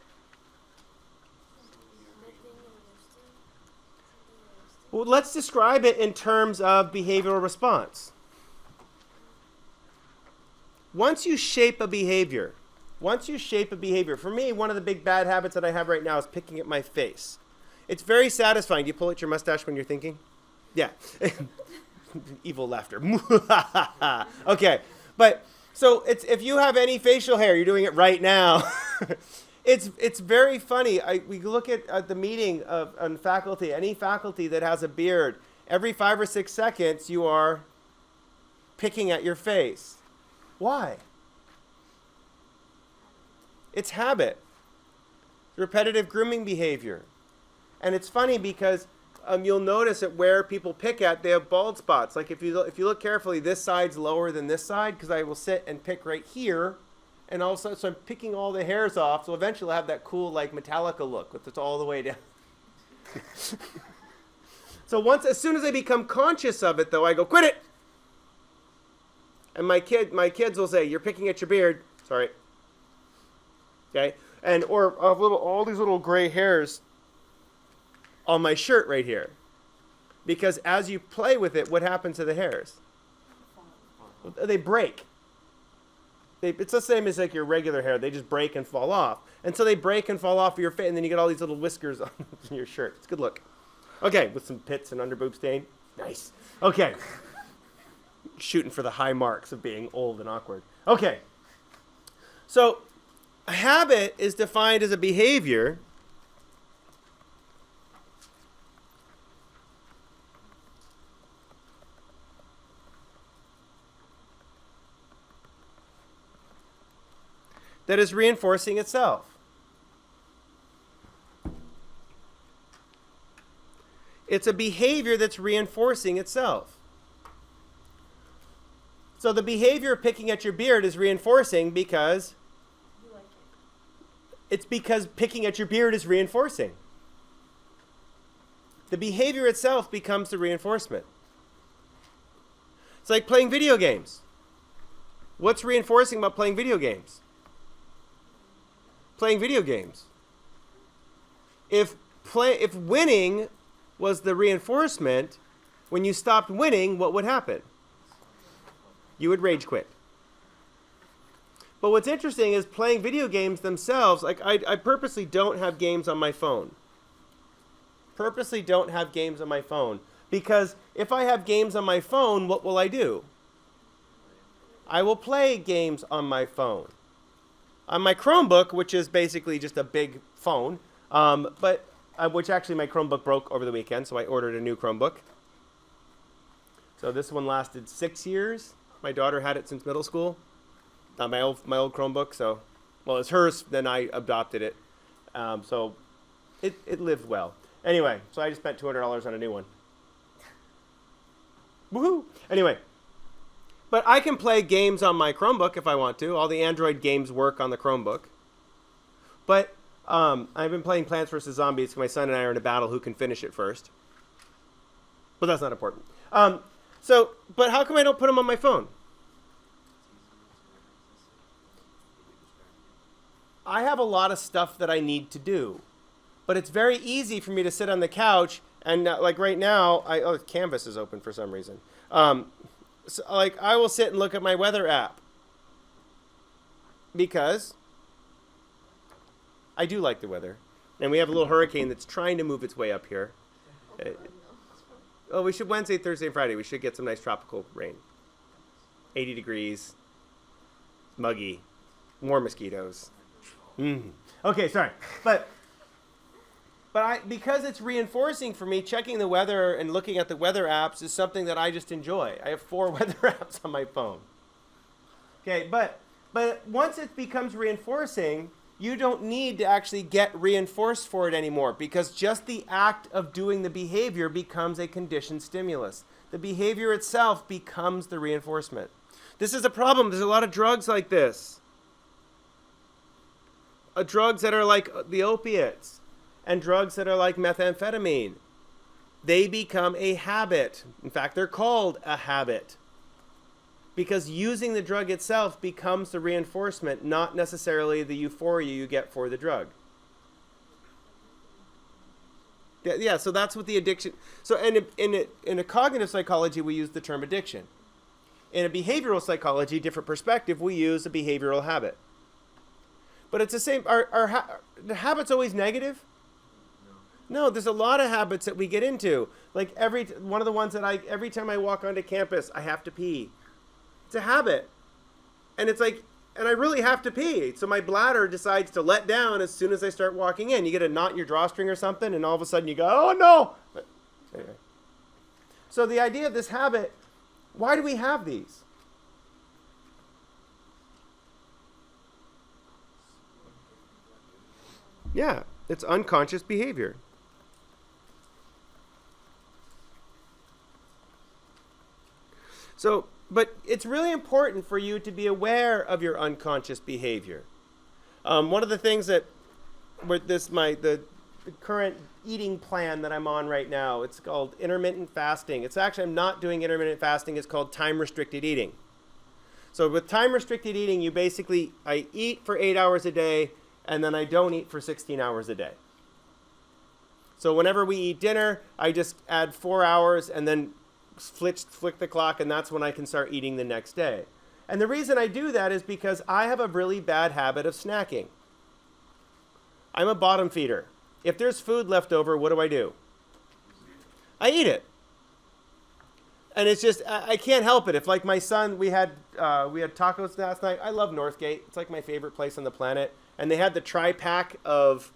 Well, let's describe it in terms of behavioral response. Once you shape a behavior, for me, one of the big bad habits that I have right now is picking at my face. It's very satisfying. Do you pull at your mustache when you're thinking? Yeah. Evil laughter. Okay. But so if you have any facial hair, you're doing it right now. It's very funny. We look at the meeting on faculty, any faculty that has a beard, every 5 or 6 seconds you are picking at your face. Why? It's habit. Repetitive grooming behavior. And it's funny because you'll notice that where people pick at, they have bald spots. Like if you look carefully, this side's lower than this side because I will sit and pick right here. And all of a sudden, so I'm picking all the hairs off. So eventually I'll have that cool like Metallica look with it all the way down. So as soon as I become conscious of it though, I go, quit it. And my kids will say, you're picking at your beard. Sorry. Okay. And or all these little gray hairs on my shirt right here. Because as you play with it, what happens to the hairs? They break. It's the same as like your regular hair. They just break and fall off. And so they break and fall off of your face, and then you get all these little whiskers on your shirt. It's a good look. Okay, with some pits and underboob stain. Nice. Okay. Shooting for the high marks of being old and awkward. Okay. So a habit is defined as a behavior that is reinforcing itself. It's a behavior that's reinforcing itself. So the behavior of picking at your beard is reinforcing because You like it. it's because picking at your beard is reinforcing. The behavior itself becomes the reinforcement. It's like playing video games. What's reinforcing about playing video games? Playing video games. If winning was the reinforcement, when you stopped winning, what would happen? You would rage quit. But what's interesting is playing video games themselves, like I purposely don't have games on my phone. Purposely don't have games on my phone. Because if I have games on my phone, what will I do? I will play games on my phone. On my Chromebook, which is basically just a big phone, which actually my Chromebook broke over the weekend, so I ordered a new Chromebook. So this one lasted 6 years. My daughter had it since middle school. My old Chromebook, so, well, it's hers, then I adopted it. So it lived well. Anyway, so I just spent $200 on a new one. Woohoo! Anyway. But I can play games on my Chromebook if I want to. All the Android games work on the Chromebook. But I've been playing Plants vs. Zombies because my son and I are in a battle who can finish it first. But that's not important. But how come I don't put them on my phone? I have a lot of stuff that I need to do. But it's very easy for me to sit on the couch and like right now, Canvas is open for some reason. So, like I will sit and look at my weather app because I do like the weather. And we have a little hurricane that's trying to move its way up here. We should Wednesday, Thursday, and Friday. We should get some nice tropical rain. 80 degrees, muggy, more mosquitoes. Okay, sorry. But because it's reinforcing for me, checking the weather and looking at the weather apps is something that I just enjoy. I have 4 weather apps on my phone. Okay, but once it becomes reinforcing, you don't need to actually get reinforced for it anymore because just the act of doing the behavior becomes a conditioned stimulus. The behavior itself becomes the reinforcement. This is a problem. There's a lot of drugs like this. Drugs that are like the opiates and drugs that are like methamphetamine. They become a habit. In fact, they're called a habit. Because using the drug itself becomes the reinforcement, not necessarily the euphoria you get for the drug. Yeah, so that's what the addiction... So in a cognitive psychology, we use the term addiction. In a behavioral psychology, different perspective, we use a behavioral habit. But it's the same... the habits always negative? No, there's a lot of habits that we get into. Like one of the ones that every time I walk onto campus, I have to pee. It's a habit. And it's like, and I really have to pee. So my bladder decides to let down as soon as I start walking in. You get a knot in your drawstring or something, and all of a sudden you go, oh no! But anyway. So the idea of this habit, why do we have these? Yeah, it's unconscious behavior. So, but it's really important for you to be aware of your unconscious behavior. One of the things that with the current eating plan that I'm on right now, it's called intermittent fasting. It's actually, I'm not doing intermittent fasting. It's called time-restricted eating. So with time-restricted eating, I eat for 8 hours a day, and then I don't eat for 16 hours a day. So whenever we eat dinner, I just add 4 hours and then flick the clock, and that's when I can start eating the next day. And the reason I do that is because I have a really bad habit of snacking. I'm a bottom feeder. If there's food left over, what do? I eat it. And it's just, I can't help it. If like my son, we had tacos last night. I love Northgate. It's like my favorite place on the planet. And they had the tri-pack of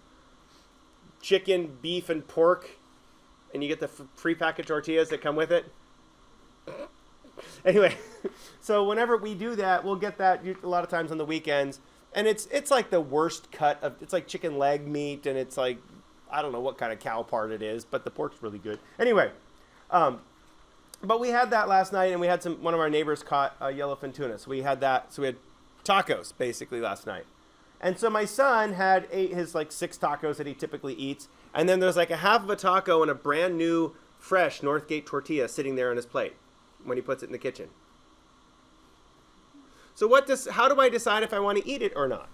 chicken, beef, and pork. And you get the free packaged tortillas that come with it. Anyway, so whenever we do that, we'll get that a lot of times on the weekends. And it's like the worst cut of, it's like chicken leg meat, and it's like, I don't know what kind of cow part it is, but the pork's really good. Anyway, but we had that last night, and we had one of our neighbors caught yellowfin tuna. So we had that, so we had tacos basically last night. And so my son ate his like 6 tacos that he typically eats. And then there's like a half of a taco and a brand new, fresh Northgate tortilla sitting there on his plate when he puts it in the kitchen. So how do I decide if I want to eat it or not?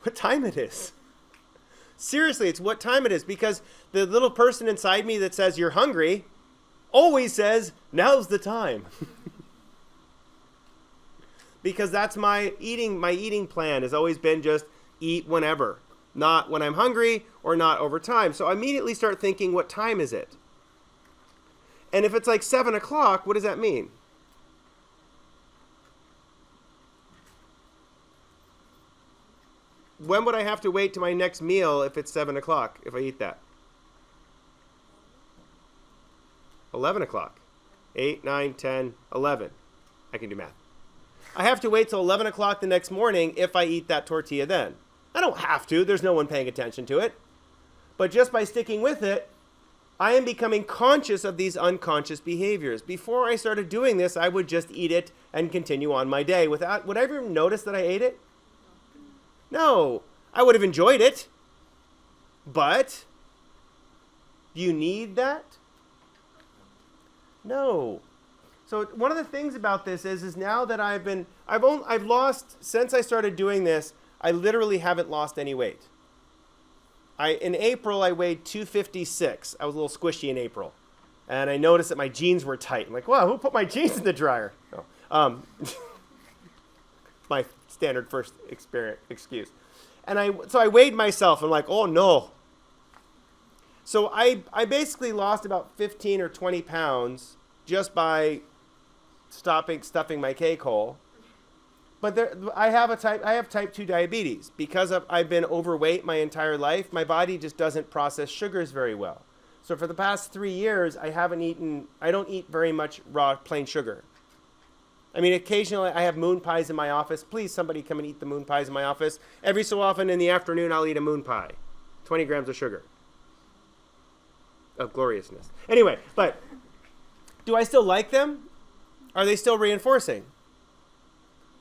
What time it is. Seriously, it's what time it is, because the little person inside me that says you're hungry always says, now's the time. Because that's my eating plan has always been just eat whenever, not when I'm hungry or not over time. So I immediately start thinking, what time is it? And if it's like 7 o'clock, what does that mean? When would I have to wait to my next meal if it's 7 o'clock, if I eat that? 11 o'clock. 8, 9, 10, 11. I can do math. I have to wait till 11 o'clock the next morning if I eat that tortilla then. I don't have to. There's no one paying attention to it. But just by sticking with it, I am becoming conscious of these unconscious behaviors. Before I started doing this, I would just eat it and continue on my day. Would I ever notice that I ate it? No. I would have enjoyed it. But do you need that? No. So one of the things about this is now that I've lost, since I started doing this, I literally haven't lost any weight. In April, I weighed 256. I was a little squishy in April. And I noticed that my jeans were tight. I'm like, wow, who put my jeans in the dryer? Oh. My standard first excuse. And so I weighed myself. I'm like, oh no. So I basically lost about 15 or 20 pounds just by stuffing my cake hole. But I have type 2 diabetes. Because I've been overweight my entire life, my body just doesn't process sugars very well. So for the past 3 years, I don't eat very much raw plain sugar. I mean, occasionally I have moon pies in my office. Please, somebody come and eat the moon pies in my office. Every so often in the afternoon, I'll eat a moon pie. 20 grams of sugar. Of gloriousness. Anyway, but do I still like them? Are they still reinforcing?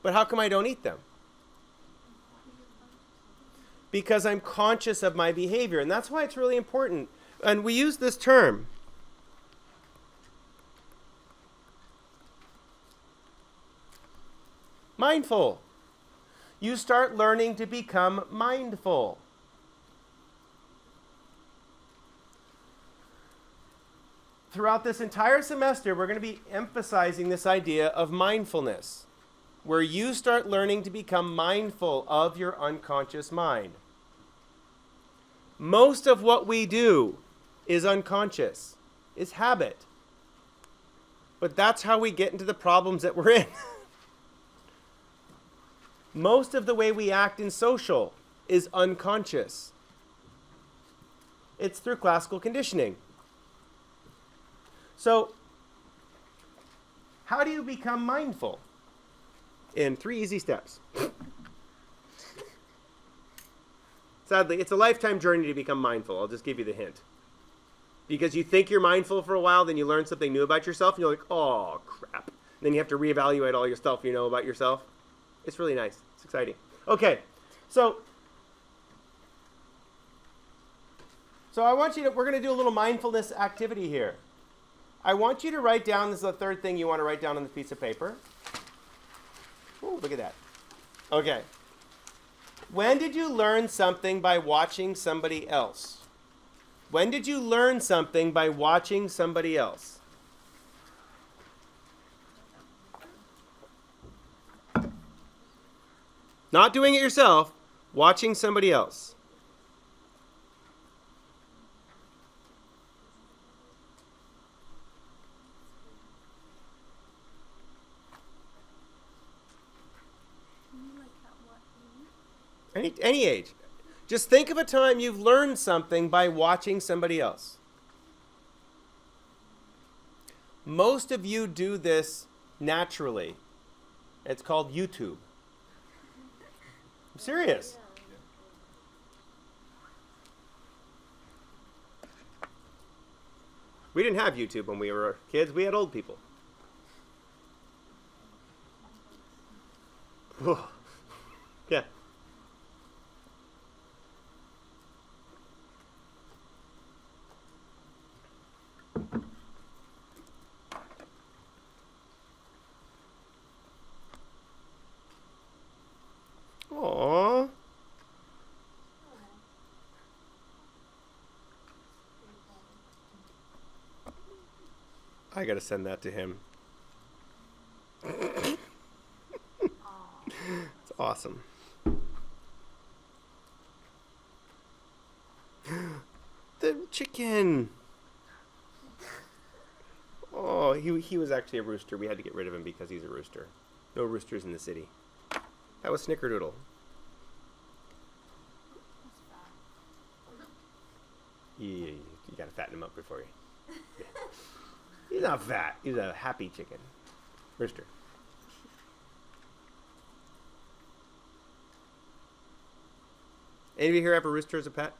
But how come I don't eat them? Because I'm conscious of my behavior. And that's why it's really important. And we use this term. Mindful. You start learning to become mindful. Throughout this entire semester, we're going to be emphasizing this idea of mindfulness, where you start learning to become mindful of your unconscious mind. Most of what we do is unconscious, is habit. But that's how we get into the problems that we're in. Most of the way we act in social is unconscious. It's through classical conditioning. So, how do you become mindful? In 3 easy steps. Sadly, it's a lifetime journey to become mindful. I'll just give you the hint. Because you think you're mindful for a while, then you learn something new about yourself, and you're like, oh, crap. Then you have to reevaluate all your stuff you know about yourself. It's really nice. It's exciting. Okay, so I want you to, we're going to do a little mindfulness activity here. I want you to write down, this is the third thing you want to write down on this piece of paper. Ooh, look at that. Okay. When did you learn something by watching somebody else? When did you learn something by watching somebody else? Not doing it yourself, watching somebody else. Any age. Just think of a time you've learned something by watching somebody else. Most of you do this naturally. It's called YouTube. I'm serious. We didn't have YouTube when we were kids. We had old people. Yeah. Aww. I gotta send that to him. It's awesome. The chicken. Oh, he was actually a rooster. We had to get rid of him because he's a rooster. No roosters in the city. That was Snickerdoodle. Yeah, you gotta fatten him up before you. Yeah. He's not fat. He's a happy chicken. Rooster. Any of you here have a rooster as a pet?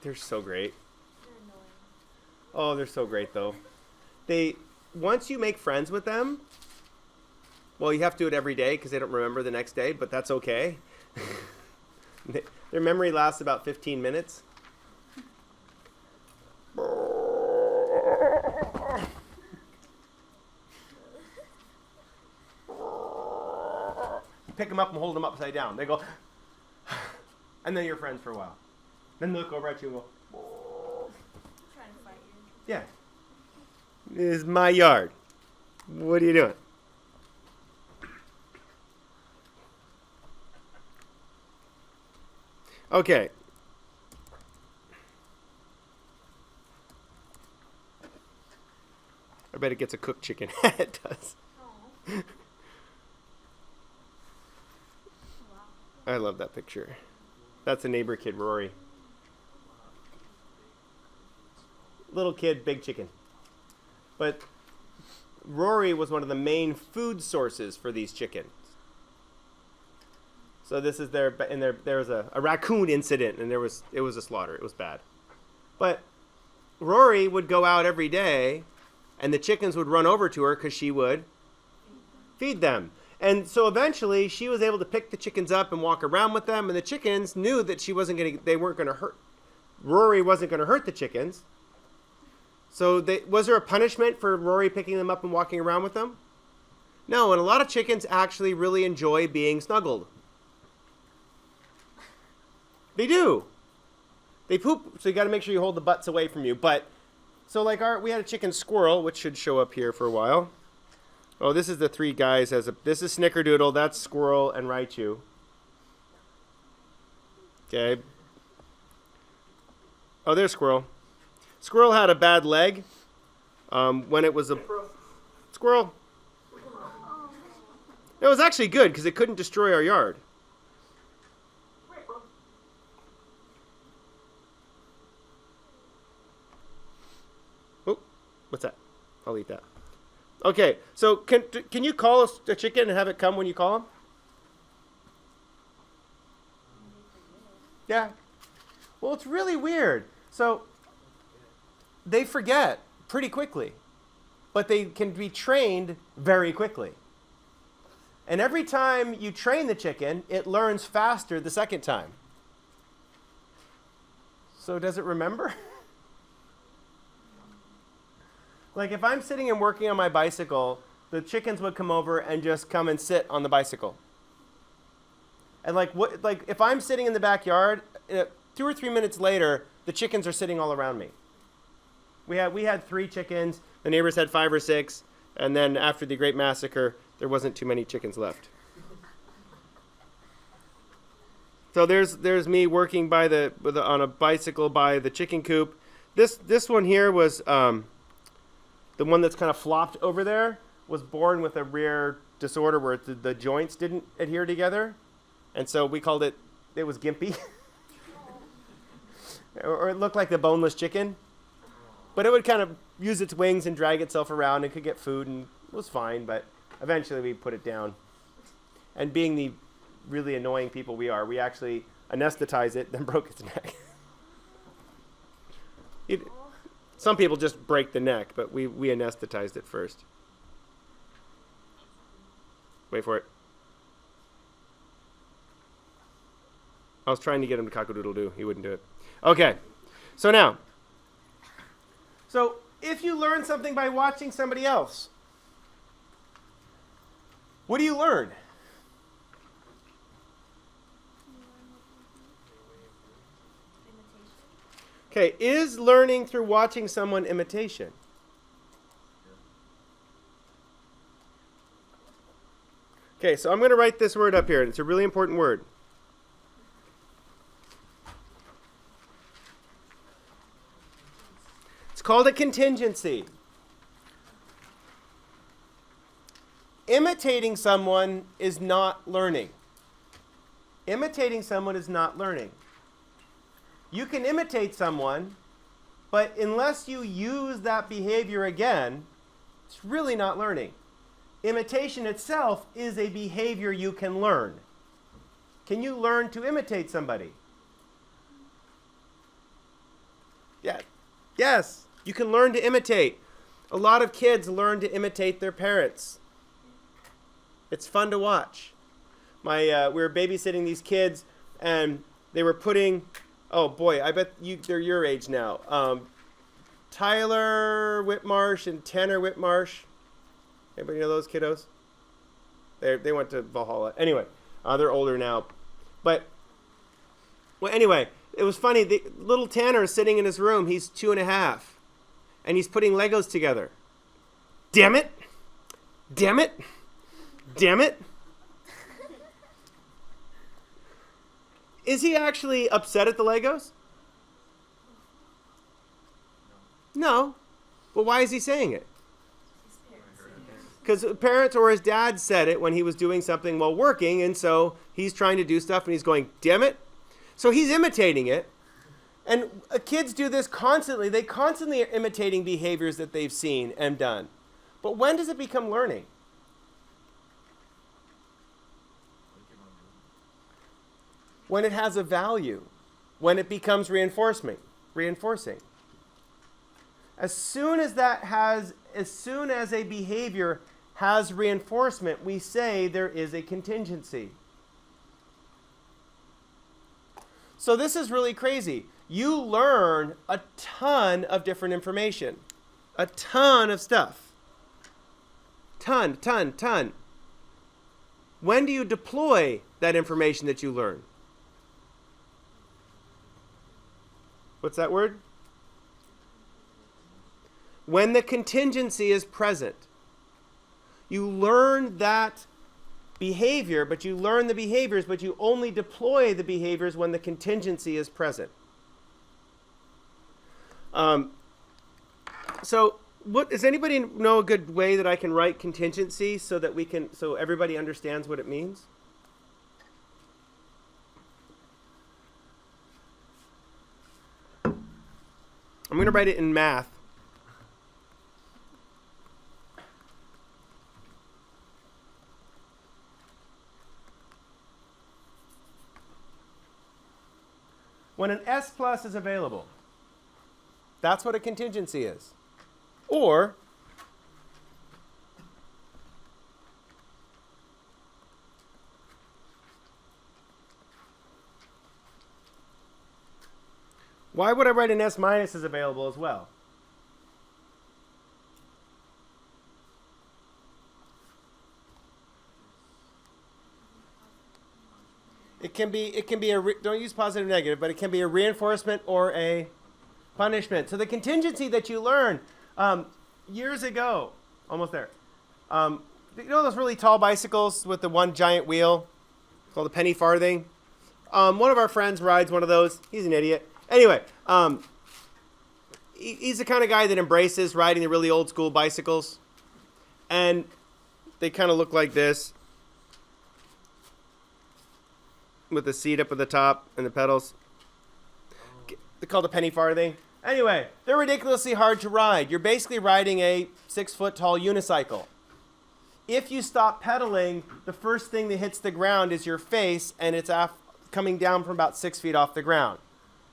They're so great. They're annoying. Oh, they're so great though. Once you make friends with them, well, you have to do it every day because they don't remember the next day, but that's okay. Their memory lasts about 15 minutes. pick them up and hold them upside down. They go, and then you're friends for a while. Then they look over at you and go, Trying to fight you. yeah, this is my yard. What are you doing? Okay. I bet it gets a cooked chicken. It does. Oh. Wow. I love that picture. That's a neighbor kid, Rory. Little kid, big chicken. But Rory was one of the main food sources for these chickens. So this is there was a raccoon incident, and it was a slaughter. It was bad. But Rory would go out every day, and the chickens would run over to her because she would feed them. And so eventually she was able to pick the chickens up and walk around with them, and the chickens knew that they weren't going to hurt. Rory wasn't going to hurt the chickens. So was there a punishment for Rory picking them up and walking around with them? No, and a lot of chickens actually really enjoy being snuggled. They do. They poop, so you got to make sure you hold the butts away from you. But so like we had a chicken squirrel, which should show up here for a while. Oh, this is the three guys. This is Snickerdoodle, that's Squirrel, and Raichu. Okay. Oh, there's Squirrel. Squirrel had a bad leg when it was a... Squirrel. It was actually good because it couldn't destroy our yard. Oh, what's that? I'll eat that. Okay, so can you call a chicken and have it come when you call him? Yeah. Well, it's really weird. So they forget pretty quickly, but they can be trained very quickly. And every time you train the chicken, it learns faster the second time. So does it remember? Like if I'm sitting and working on my bicycle, the chickens would come over and just come and sit on the bicycle. And like if I'm sitting in the backyard, 2 or 3 minutes later, the chickens are sitting all around me. We had 3 chickens. The neighbors had 5 or 6, and then after the Great Massacre, there wasn't too many chickens left. So there's me working on a bicycle by the chicken coop. This one here was the one that's kind of flopped over there was born with a rare disorder where the joints didn't adhere together, and so we called it was gimpy, or it looked like the boneless chicken. But it would kind of use its wings and drag itself around and could get food, and it was fine, but eventually we put it down. And being the really annoying people we are, we actually anesthetized it, then broke its neck. Some people just break the neck, but we anesthetized it first. Wait for it. I was trying to get him to cock-a-doodle-doo. He wouldn't do it. Okay. So now. So if you learn something by watching somebody else, what do you learn? Okay, is learning through watching someone imitation? Okay, so I'm going to write this word up here. It's a really important word. It's called a contingency. Imitating someone is not learning. Imitating someone is not learning. You can imitate someone, but unless you use that behavior again, it's really not learning. Imitation itself is a behavior you can learn. Can you learn to imitate somebody? Yeah. Yes, you can learn to imitate. A lot of kids learn to imitate their parents. It's fun to watch. We were babysitting these kids, and they were putting... Oh boy, I bet they're your age now. Tyler Whitmarsh and Tanner Whitmarsh. Anybody know those kiddos? They went to Valhalla. Anyway, They're older now. But, well, anyway, it was funny. The little Tanner is sitting in his room. He's 2.5. And he's putting Legos together. Damn it. Damn it. Damn it. Is he actually upset at the Legos? No. Well, why is he saying it? Because parents or his dad said it when he was doing something while working, and so he's trying to do stuff and he's going, damn it. So he's imitating it. And kids do this constantly. They constantly are imitating behaviors that they've seen and done. But when does it become learning? When it has a value. When it becomes reinforcing. As soon as a behavior has reinforcement, we say there is a contingency. So this is really crazy. You learn a ton of different information. A ton of stuff. Ton. When do you deploy that information that you learn? What's that word? When the contingency is present. You learn that behavior, but you learn the behaviors, but you only deploy the behaviors when the contingency is present. So does anybody know a good way that I can write contingency so everybody understands what it means? I'm going to write it in math. When an S plus is available, that's what a contingency is. Or why would I write an S minus is available as well? It can be don't use positive or negative, but it can be a reinforcement or a punishment. So the contingency that you learn years ago, almost there. You know those really tall bicycles with the one giant wheel called a penny farthing? One of our friends rides one of those. He's an idiot. Anyway, he's the kind of guy that embraces riding the really old school bicycles. And they kind of look like this, with the seat up at the top and the pedals. They're called a penny farthing. Anyway, they're ridiculously hard to ride. You're basically riding a 6-foot tall unicycle. If you stop pedaling, the first thing that hits the ground is your face, and it's coming down from about 6 feet off the ground.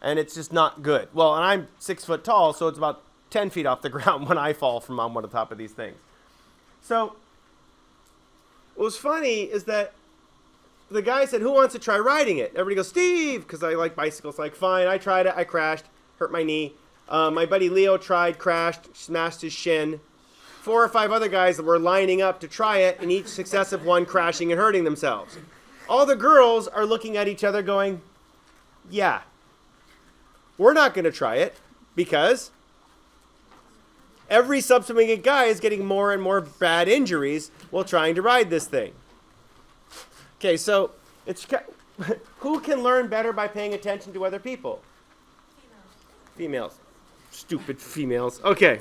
And it's just not good. Well, and I'm 6 foot tall, so it's about 10 feet off the ground when I fall from on one of the top of these things. So what was funny is that the guy said, who wants to try riding it? Everybody goes, Steve, because I like bicycles. Like, fine, I tried it. I crashed, hurt my knee. My buddy Leo tried, crashed, smashed his shin. 4 or 5 other guys that were lining up to try it, and each successive one crashing and hurting themselves. All the girls are looking at each other going, yeah, we're not going to try it because every subsequent guy is getting more and more bad injuries while trying to ride this thing. Okay, so who can learn better by paying attention to other people? Females. Stupid females. Okay.